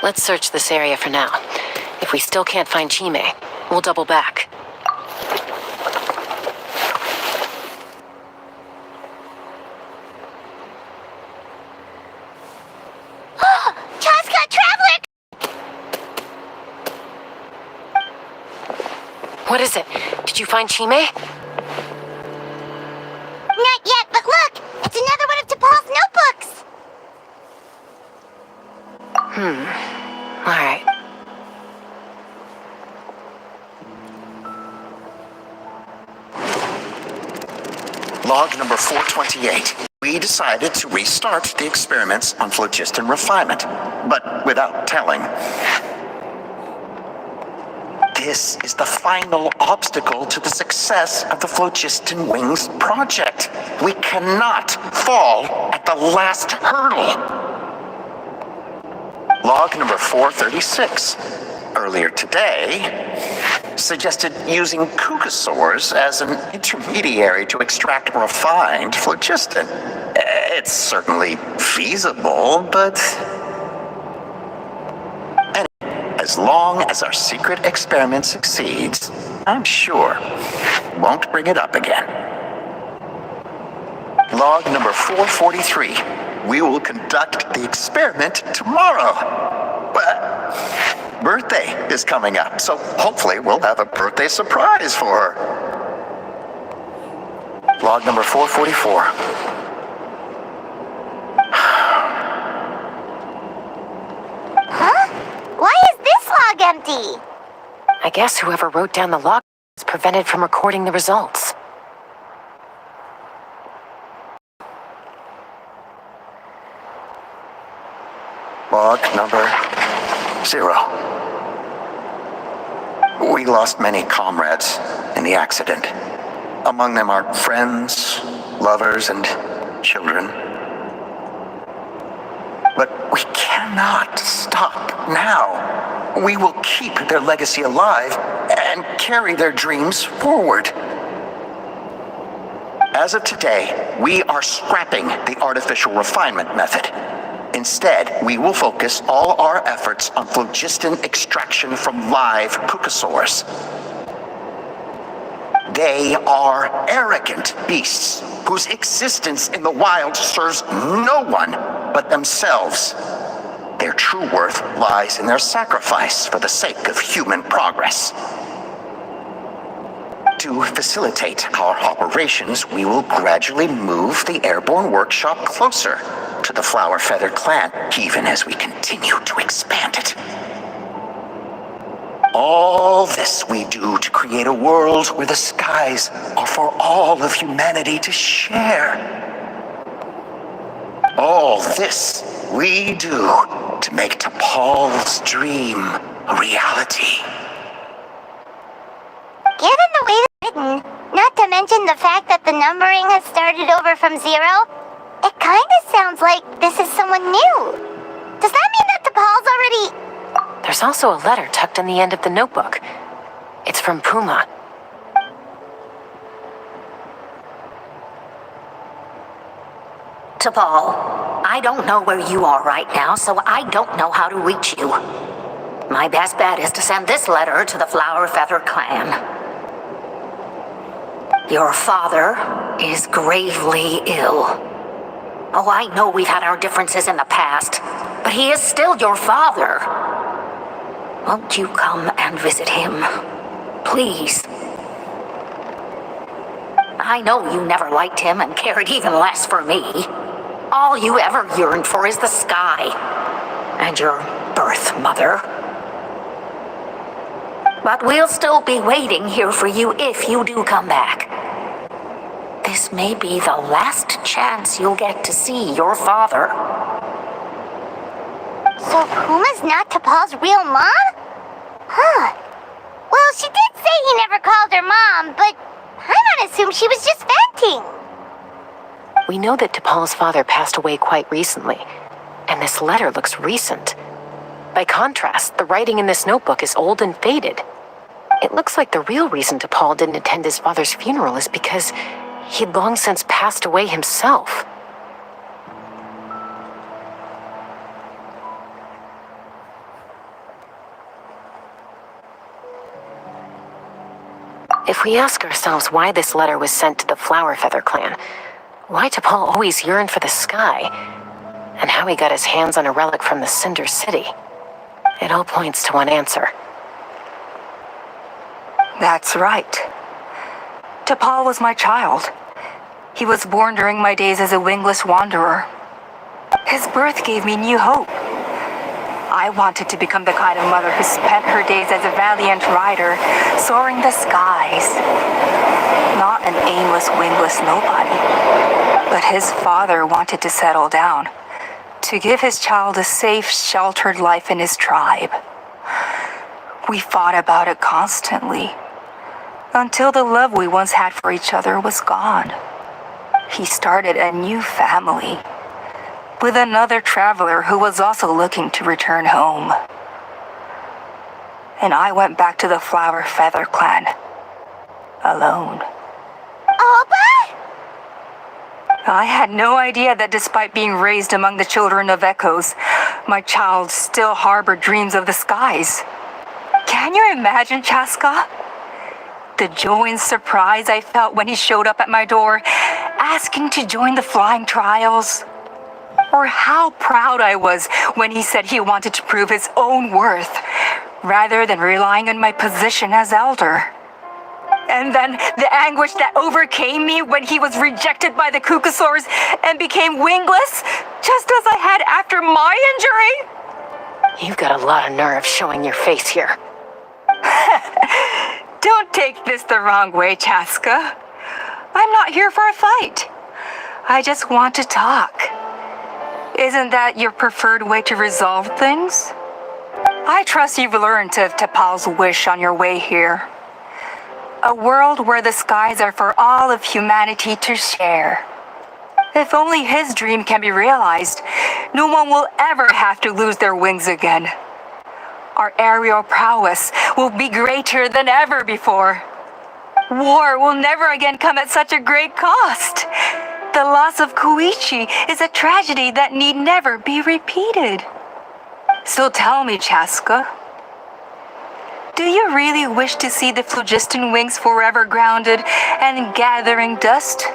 Let's search this area for now. If we still can't find Chime, we'll double back. Chaska, Traveler! What is it? Did you find Chime? Not yet, but look! It's another one of T'Pol's notebooks! All right. Log number 428. We decided to restart the experiments on phlogiston refinement, but without telling. This is the final obstacle to the success of the Phlogiston Wings project. We cannot fall at the last hurdle. Log number 436. Earlier today, suggested using Kukasaurs as an intermediary to extract refined phlogiston. It's certainly feasible, but as long as our secret experiment succeeds, I'm sure won't bring it up again. Log number 443. We will conduct the experiment tomorrow. But birthday is coming up, so hopefully we'll have a birthday surprise for her. Log number 444. Huh? Why is this log empty? I guess whoever wrote down the log was prevented from recording the results. Log number 0. We lost many comrades in the accident. Among them are friends, lovers, and children. But we cannot stop now. We will keep their legacy alive and carry their dreams forward. As of today, we are scrapping the artificial refinement method. Instead, we will focus all our efforts on phlogiston extraction from live Kukasaurs. They are arrogant beasts whose existence in the wild serves no one but themselves. Their true worth lies in their sacrifice for the sake of human progress. To facilitate our operations, we will gradually move the airborne workshop closer to the Flower Feather clan, even as we continue to expand it. All this we do to create a world where the skies are for all of humanity to share. All this we do to make Paul's dream a reality. Given the way it's written, not to mention the fact that the numbering has started over from 0, it kind of sounds like this is someone new. Does that mean that T'Pol's already... There's also a letter tucked in the end of the notebook. It's from Puma. T'Pol, I don't know where you are right now, so I don't know how to reach you. My best bet is to send this letter to the Flower Feather clan. Your father is gravely ill. Oh, I know we've had our differences in the past, but he is still your father. Won't you come and visit him? Please. I know you never liked him and cared even less for me. All you ever yearned for is the sky and your birth mother. But we'll still be waiting here for you if you do come back. This may be the last chance you'll get to see your father. So Puma's not T'Pol's real mom? Huh. Well, she did say he never called her mom, but Paimon assumed she was just venting. We know that T'Pol's father passed away quite recently, and this letter looks recent. By contrast, the writing in this notebook is old and faded. It looks like the real reason T'Pol didn't attend his father's funeral is because he'd long since passed away himself. If we ask ourselves why this letter was sent to the Flower Feather clan, why T'Pol always yearned for the sky, and how he got his hands on a relic from the Cinder City, it all points to one answer. That's right. T'Pol was my child. He was born during my days as a wingless wanderer. His birth gave me new hope. I wanted to become the kind of mother who spent her days as a valiant rider, soaring the skies. Not an aimless, wingless nobody. But his father wanted to settle down, to give his child a safe, sheltered life in his tribe. We fought about it constantly, until the love we once had for each other was gone. He started a new family, with another traveler who was also looking to return home. And I went back to the Flower Feather clan, alone. Opa? I had no idea that despite being raised among the children of echoes, my child still harbored dreams of the skies. Can you imagine, Chaska? The joy and surprise I felt when he showed up at my door, asking to join the flying trials. Or how proud I was when he said he wanted to prove his own worth, rather than relying on my position as elder. And then the anguish that overcame me when he was rejected by the Kukasaurs and became wingless, just as I had after my injury. You've got a lot of nerve showing your face here. Don't take this the wrong way, Chaska. I'm not here for a fight. I just want to talk. Isn't that your preferred way to resolve things? I trust you've learned of T'Pol's wish on your way here. A world where the skies are for all of humanity to share. If only his dream can be realized, no one will ever have to lose their wings again. Our aerial prowess will be greater than ever before. War will never again come at such a great cost. The loss of Koichi is a tragedy that need never be repeated. So tell me, Chaska, do you really wish to see the phlogiston wings forever grounded and gathering dust?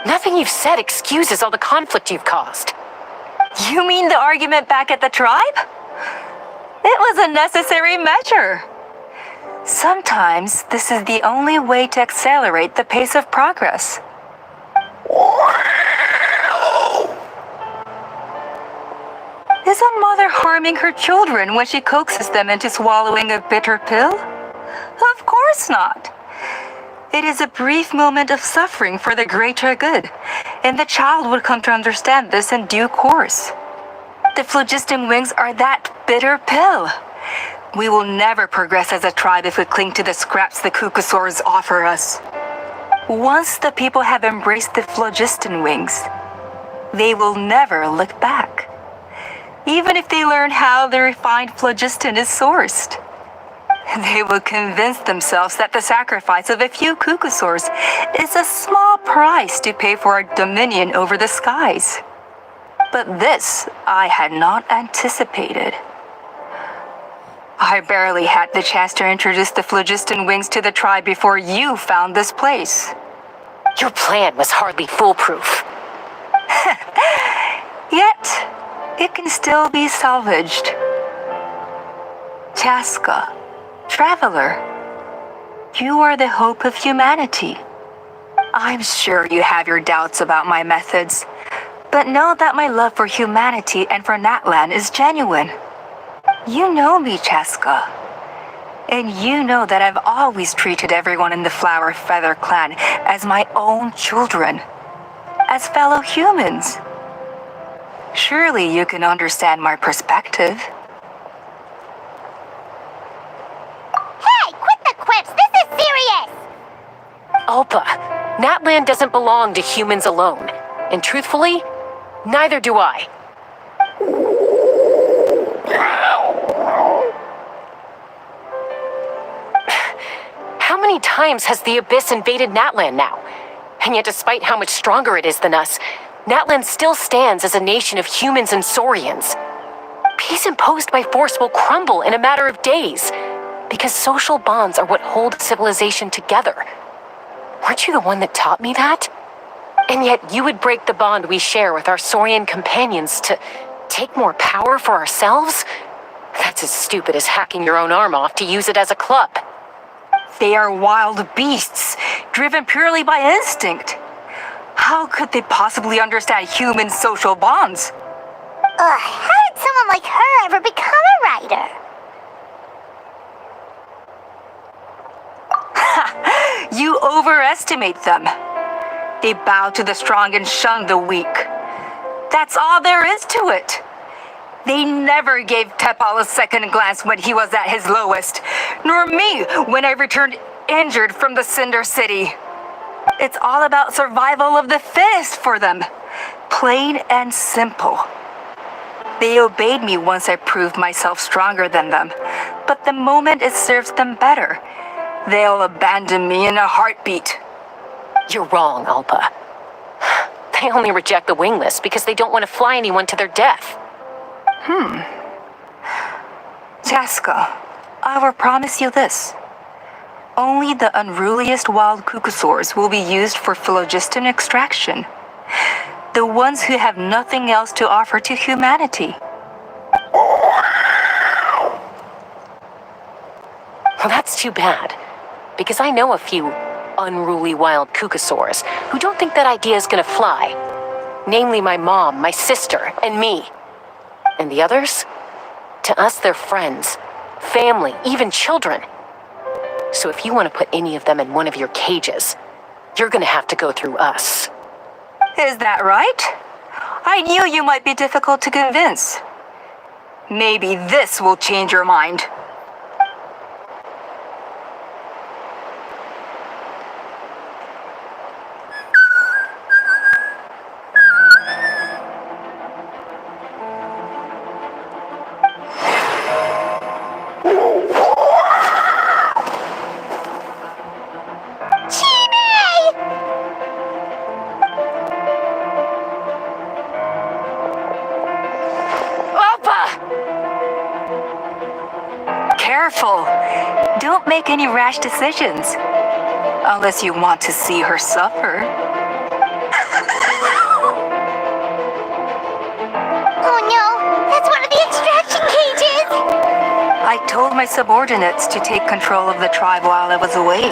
Nothing you've said excuses all the conflict you've caused. You mean the argument back at the tribe? It was a necessary measure. Sometimes this is the only way to accelerate the pace of progress. Is a mother harming her children when she coaxes them into swallowing a bitter pill? Of course not. It is a brief moment of suffering for the greater good, and the child would come to understand this in due course. The phlogiston wings are that bitter pill. We will never progress as a tribe if we cling to the scraps the Kukasaurs offer us. Once the people have embraced the phlogiston wings, they will never look back. Even if they learn how the refined phlogiston is sourced. They will convince themselves that the sacrifice of a few Kukasaurs is a small price to pay for our dominion over the skies. But this I had not anticipated. I barely had the chance to introduce the phlogiston wings to the tribe before you found this place. Your plan was hardly foolproof. Yet, it can still be salvaged. Chaska, traveler, you are the hope of humanity. I'm sure you have your doubts about my methods, but know that my love for humanity and for Natlan is genuine. You know me, Chaska. And you know that I've always treated everyone in the Flower Feather clan as my own children, as fellow humans. Surely you can understand my perspective. Hey, quit the quips! This is serious! Alpa, Natlan doesn't belong to humans alone. And truthfully, neither do I. How many times has the Abyss invaded Natlan now? And yet despite how much stronger it is than us, Natlan still stands as a nation of humans and Saurians. Peace imposed by force will crumble in a matter of days, because social bonds are what hold civilization together. Weren't you the one that taught me that? And yet you would break the bond we share with our Saurian companions to take more power for ourselves? That's as stupid as hacking your own arm off to use it as a club. They are wild beasts, driven purely by instinct. How could they possibly understand human social bonds? How did someone like her ever become a writer? You overestimate them. They bow to the strong and shun the weak. That's all there is to it. They never gave Tepal a second glance when he was at his lowest, nor me when I returned injured from the Cinder City. It's all about survival of the fittest for them. Plain and simple. They obeyed me once I proved myself stronger than them, but the moment it serves them better, they'll abandon me in a heartbeat. You're wrong, Alpa. They only reject the wingless because they don't want to fly anyone to their death. Chaska, I will promise you this. Only the unruliest wild Kukasaurs will be used for phlogiston extraction. The ones who have nothing else to offer to humanity. Well, that's too bad. Because I know a few unruly wild Kukasaurs who don't think that idea is gonna fly. Namely my mom, my sister, and me. And the others? To us, they're friends, family, even children. So if you want to put any of them in one of your cages, you're gonna have to go through us. Is that right? I knew you might be difficult to convince. Maybe this will change your mind. Careful. Don't make any rash decisions. Unless you want to see her suffer. Oh no, that's one of the extraction cages! I told my subordinates to take control of the tribe while I was away.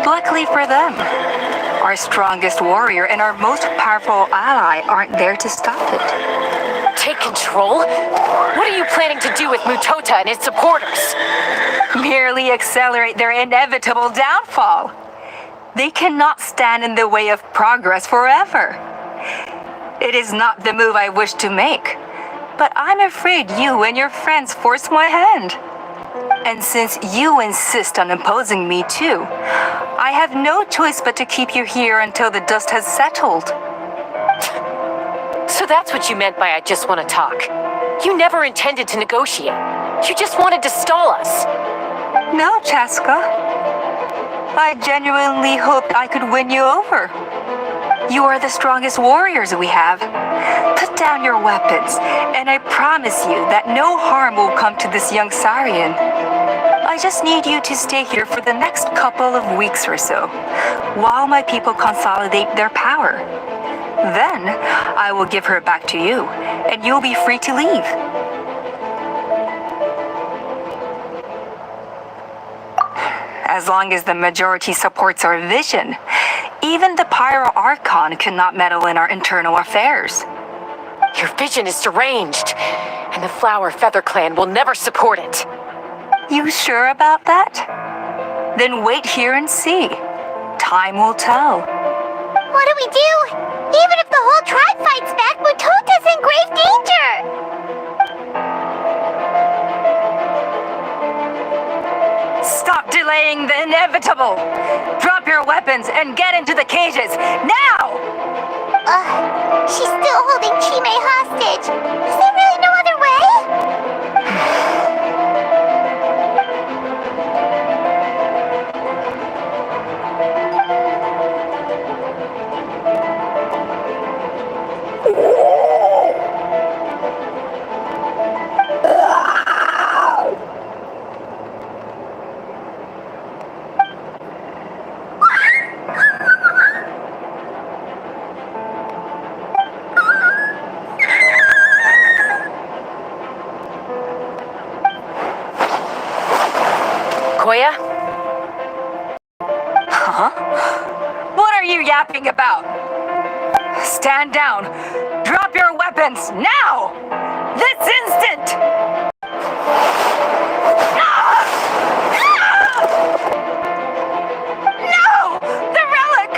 Luckily for them, our strongest warrior and our most powerful ally aren't there to stop it. Take control? What are you planning to do with Mutota and his supporters? Merely accelerate their inevitable downfall. They cannot stand in the way of progress forever. It is not the move I wish to make, But I'm afraid you and your friends forced my hand. And since you insist on imposing me too, I have no choice but to keep you here until the dust has settled. So that's what you meant by I just want to talk. You never intended to negotiate. You just wanted to stall us. No, Chaska. I genuinely hoped I could win you over. You are the strongest warriors we have. Put down your weapons, and I promise you that no harm will come to this young Sarian. I just need you to stay here for the next couple of weeks or so, while my people consolidate their power. Then, I will give her back to you, and you'll be free to leave. As long as the majority supports our vision, even the Pyro Archon cannot meddle in our internal affairs. Your vision is deranged, and the Flower Feather Clan will never support it. You sure about that? Then wait here and see. Time will tell. What do we do? Even if the whole tribe fights back, Mutota's in grave danger! Stop delaying the inevitable! Drop your weapons and get into the cages, now! She's still holding Chime hostage. Is there really no other way? Koya? Huh? What are you yapping about? Stand down. Drop your weapons, now! This instant! No! The relic!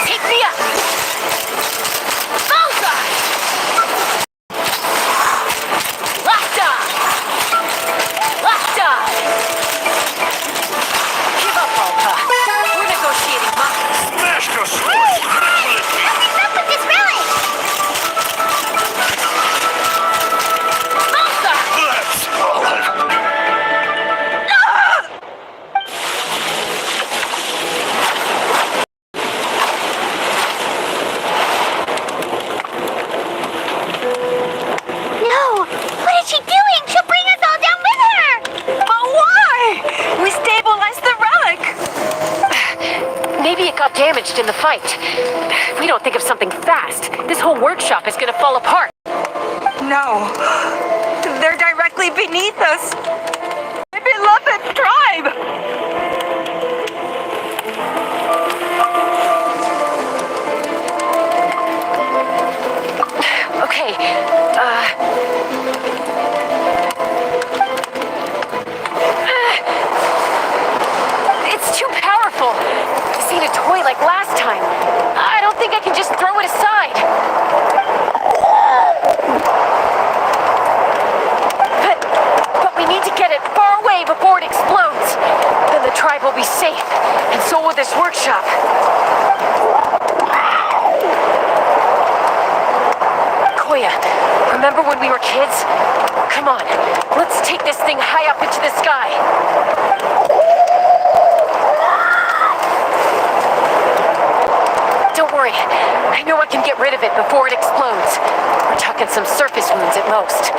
Take me up! Bullseye! Locked on! Locked on! Give up, Alta. We're negotiating money. Smash the sword! What's up with this relic? Bullseye! Let's go! No! What is she doing? She'll bring us all down with her! But why? We stabilized the relic! Maybe it got damaged in the fight. If we don't think of something fast, this whole workshop is gonna fall apart. No. They're directly beneath us. My beloved tribe! Okay, it's too powerful. This ain't a toy like last time. I don't think I can just throw it aside. But we need to get it far away before it explodes. Then the tribe will be safe, and so will this workshop. Koya, remember when we were kids? Come on, let's take this thing high up into the sky. Don't worry, I know I can get rid of it before it explodes. We're talking some surface wounds at most.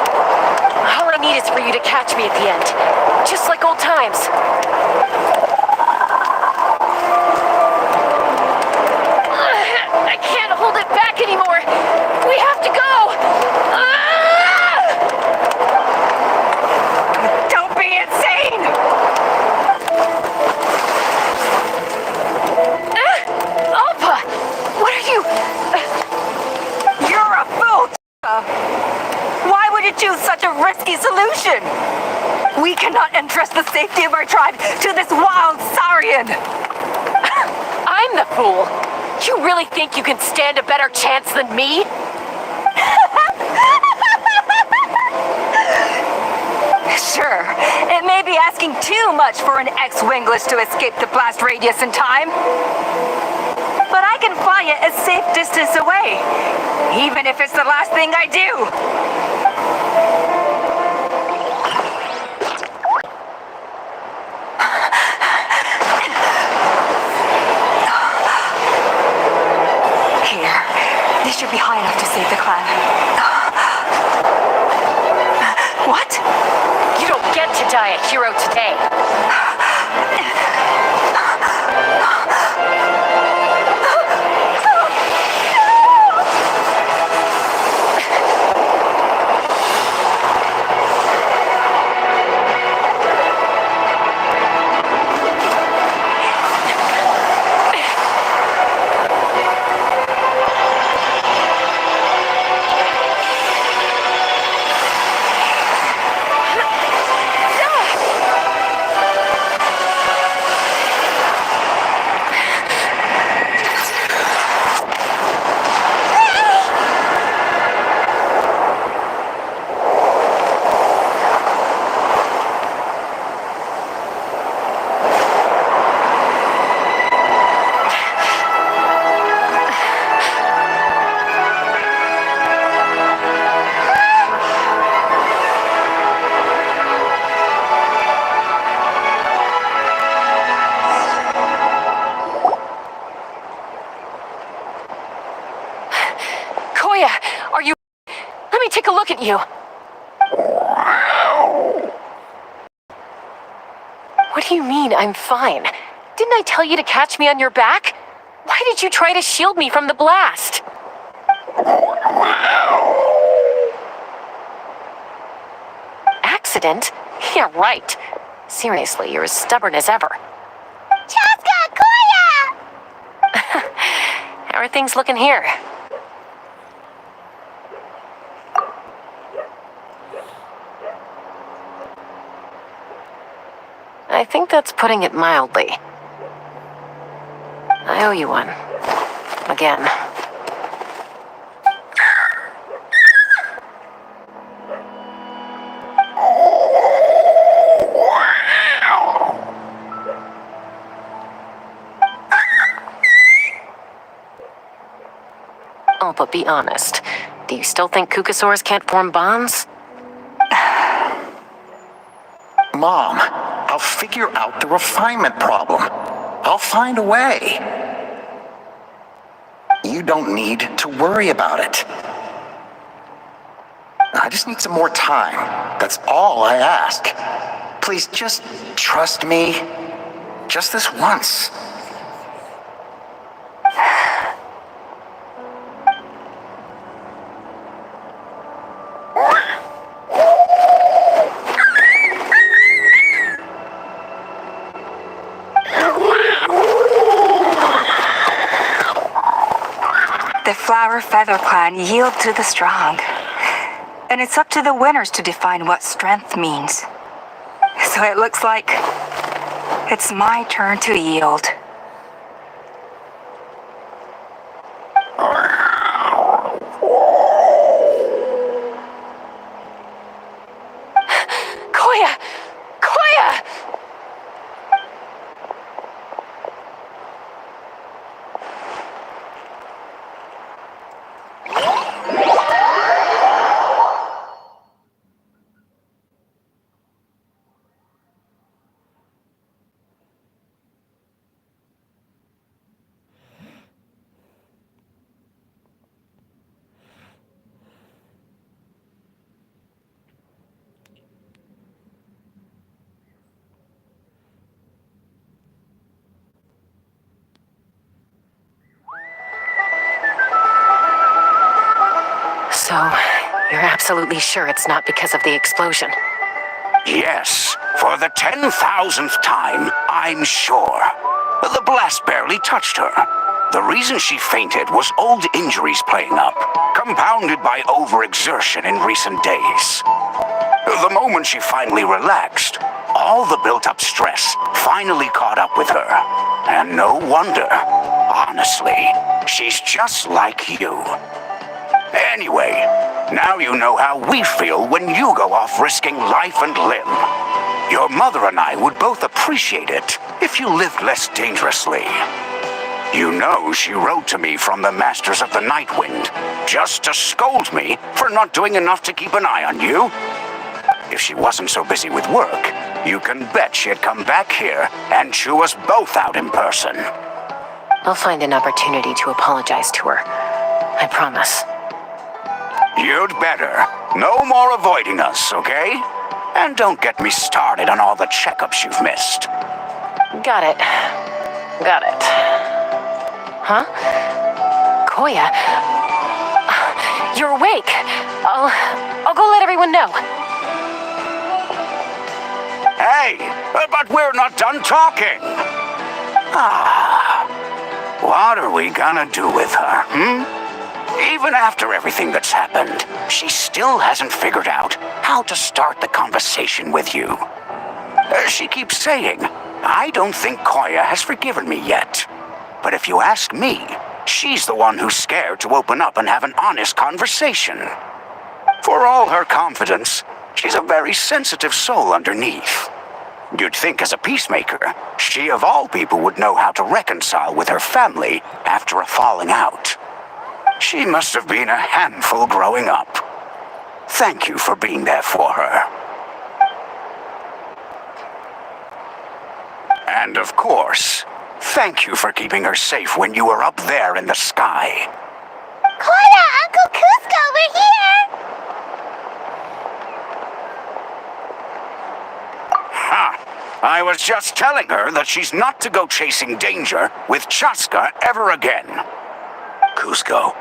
All I need is for you to catch me at the end, just like old times. I can't hold it back anymore. We have to go. Don't be insane! Alpa, what are you? You're a fool! Why would you choose such a risky solution? We cannot entrust the safety of our tribe to this wild Saurian! I'm the fool. You really think you can stand a better chance than me? Sure, it may be asking too much for an ex-wingless to escape the blast radius in time. But I can fly it a safe distance away, even if it's the last thing I do. Here, this should be high enough to save the clan. What? You don't get to die a hero today. Koya, are you... Let me take a look at you. What do you mean, I'm fine? Didn't I tell you to catch me on your back? Why did you try to shield me from the blast? Accident? Yeah, right. Seriously, you're as stubborn as ever. Chaska, Koya! How are things looking here? I think that's putting it mildly. I owe you one. Again. Oh, but be honest. Do you still think Kukasaurs can't form bonds? Mom, I'll figure out the refinement problem. I'll find a way. You don't need to worry about it. I just need some more time. That's all I ask. Please just trust me. Just this once. The Flower Feather Clan yield to the strong. And it's up to the winners to define what strength means. So it looks like it's my turn to yield. Koya! Koya! So, you're absolutely sure it's not because of the explosion? Yes, for the 10,000th time, I'm sure. The blast barely touched her. The reason she fainted was old injuries playing up, compounded by overexertion in recent days. The moment she finally relaxed, all the built-up stress finally caught up with her. And no wonder. Honestly, she's just like you. Anyway, now you know how we feel when you go off risking life and limb. Your mother and I would both appreciate it if you lived less dangerously. You know she wrote to me from the Masters of the Night Wind, just to scold me for not doing enough to keep an eye on you. If she wasn't so busy with work, you can bet she'd come back here and chew us both out in person. I'll find an opportunity to apologize to her. I promise. You'd better. No more avoiding us, okay? And don't get me started on all the checkups you've missed. Got it. Got it. Huh? Koya? You're awake. I'll go let everyone know. Hey, but we're not done talking. What are we gonna do with her, Even after everything that's happened, she still hasn't figured out how to start the conversation with you. She keeps saying, I don't think Koya has forgiven me yet. But if you ask me, she's the one who's scared to open up and have an honest conversation. For all her confidence, she's a very sensitive soul underneath. You'd think as a peacemaker, she of all people would know how to reconcile with her family after a falling out. She must have been a handful growing up. Thank you for being there for her. And of course, thank you for keeping her safe when you were up there in the sky. Koya, Uncle Cusco, we're here! I was just telling her that she's not to go chasing danger with Chaska ever again. Cusco,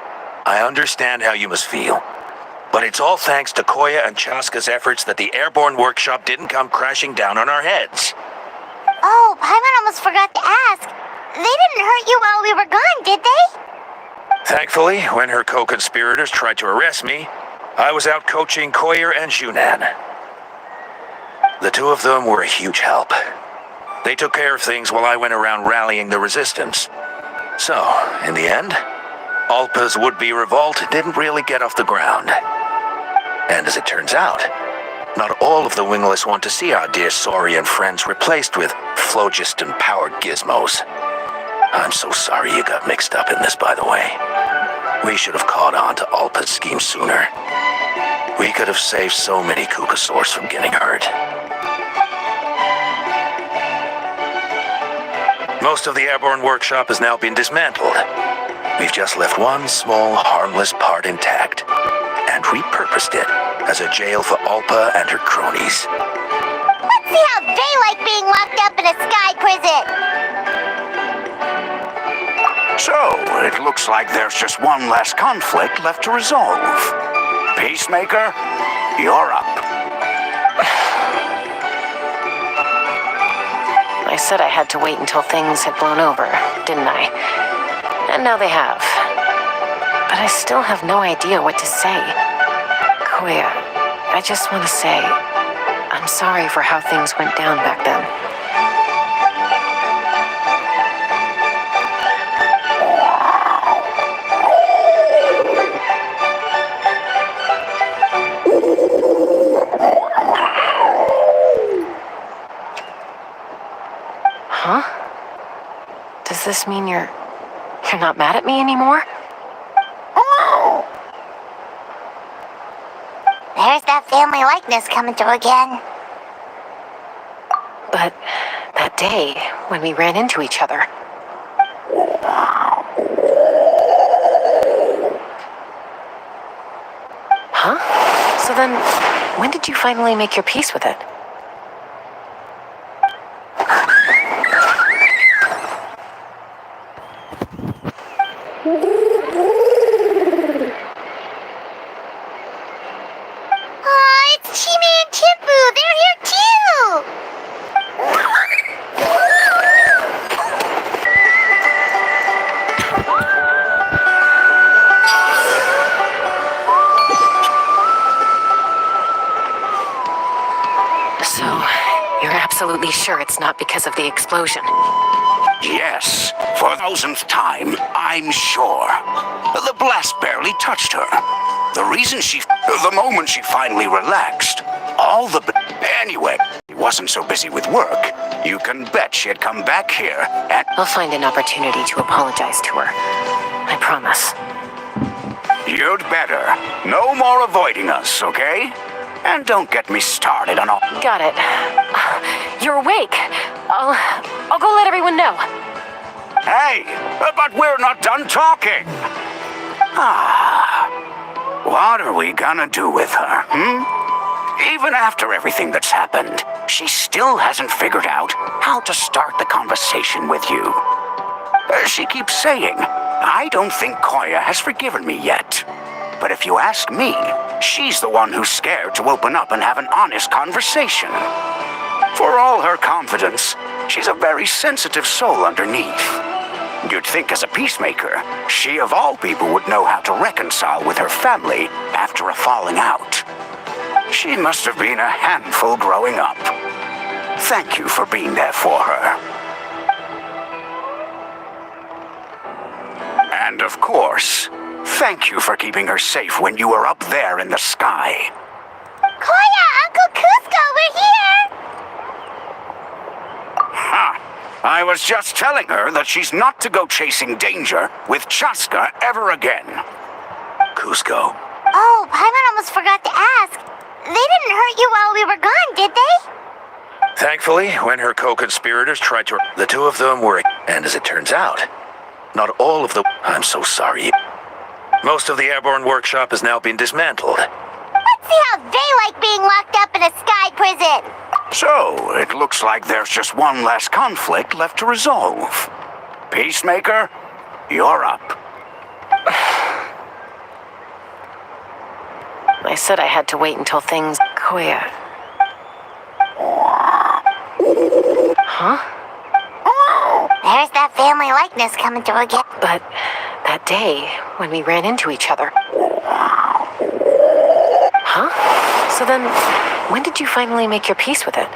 I understand how you must feel. But it's all thanks to Koya and Chaska's efforts that the airborne workshop didn't come crashing down on our heads. Oh, Paimon almost forgot to ask. They didn't hurt you while we were gone, did they? Thankfully, when her co-conspirators tried to arrest me, I was out coaching Koyer and Junan. The two of them were a huge help. They took care of things while I went around rallying the resistance. So, in the end, Alpa's would-be revolt didn't really get off the ground. And as it turns out, not all of the wingless want to see our dear Sori and friends replaced with phlogiston-powered gizmos. I'm so sorry you got mixed up in this, by the way. We should have caught on to Alpa's scheme sooner. We could have saved so many Kukasaurs from getting hurt. Most of the airborne workshop has now been dismantled. We've just left one small, harmless part intact, and repurposed it as a jail for Alpa and her cronies. Let's see how they like being locked up in a sky prison! So, it looks like there's just one less conflict left to resolve. Peacemaker, you're up. I said I had to wait until things had blown over, didn't I? And now they have. But I still have no idea what to say. Koya, I just want to say, I'm sorry for how things went down back then. Huh? Does this mean you're not mad at me anymore? There's that family likeness coming through again. But that day, when we ran into each other... Huh? So then, when did you finally make your peace with it? Oh, it's Chime and Chimpu! They're here too! So, you're absolutely sure it's not because of the explosion? Yes, for the 1000th time, I'm sure. The blast barely touched her. The moment she finally relaxed, Anyway, she wasn't so busy with work. You can bet she'd come back here and... I'll find an opportunity to apologize to her. I promise. You'd better. No more avoiding us, okay? And don't get me started on all... Got it. You're awake. I'll go let everyone know. Hey, but we're not done talking. What are we gonna do with her, Even after everything that's happened, she still hasn't figured out how to start the conversation with you. She keeps saying, I don't think Koya has forgiven me yet. But if you ask me, she's the one who's scared to open up and have an honest conversation. For all her confidence, she's a very sensitive soul underneath. You'd think as a peacemaker, she of all people would know how to reconcile with her family after a falling out. She must have been a handful growing up. Thank you for being there for her. And of course, thank you for keeping her safe when you were up there in the sky. Koya, Uncle Cusco, we're here! Ha! I was just telling her that she's not to go chasing danger with Chaska ever again. Cusco. Oh, Paimon almost forgot to ask. They didn't hurt you while we were gone, did they? Thankfully, when her co-conspirators tried to... The two of them were... And as it turns out, not all of the... I'm so sorry. Most of the airborne workshop has now been dismantled. Let's see how they like being locked up in a sky prison. So, it looks like there's just one last conflict left to resolve. Peacemaker, you're up. I said I had to wait until things... Koya. Huh? There's that family likeness coming through again. But that day, when we ran into each other... Huh? So then, when did you finally make your peace with it?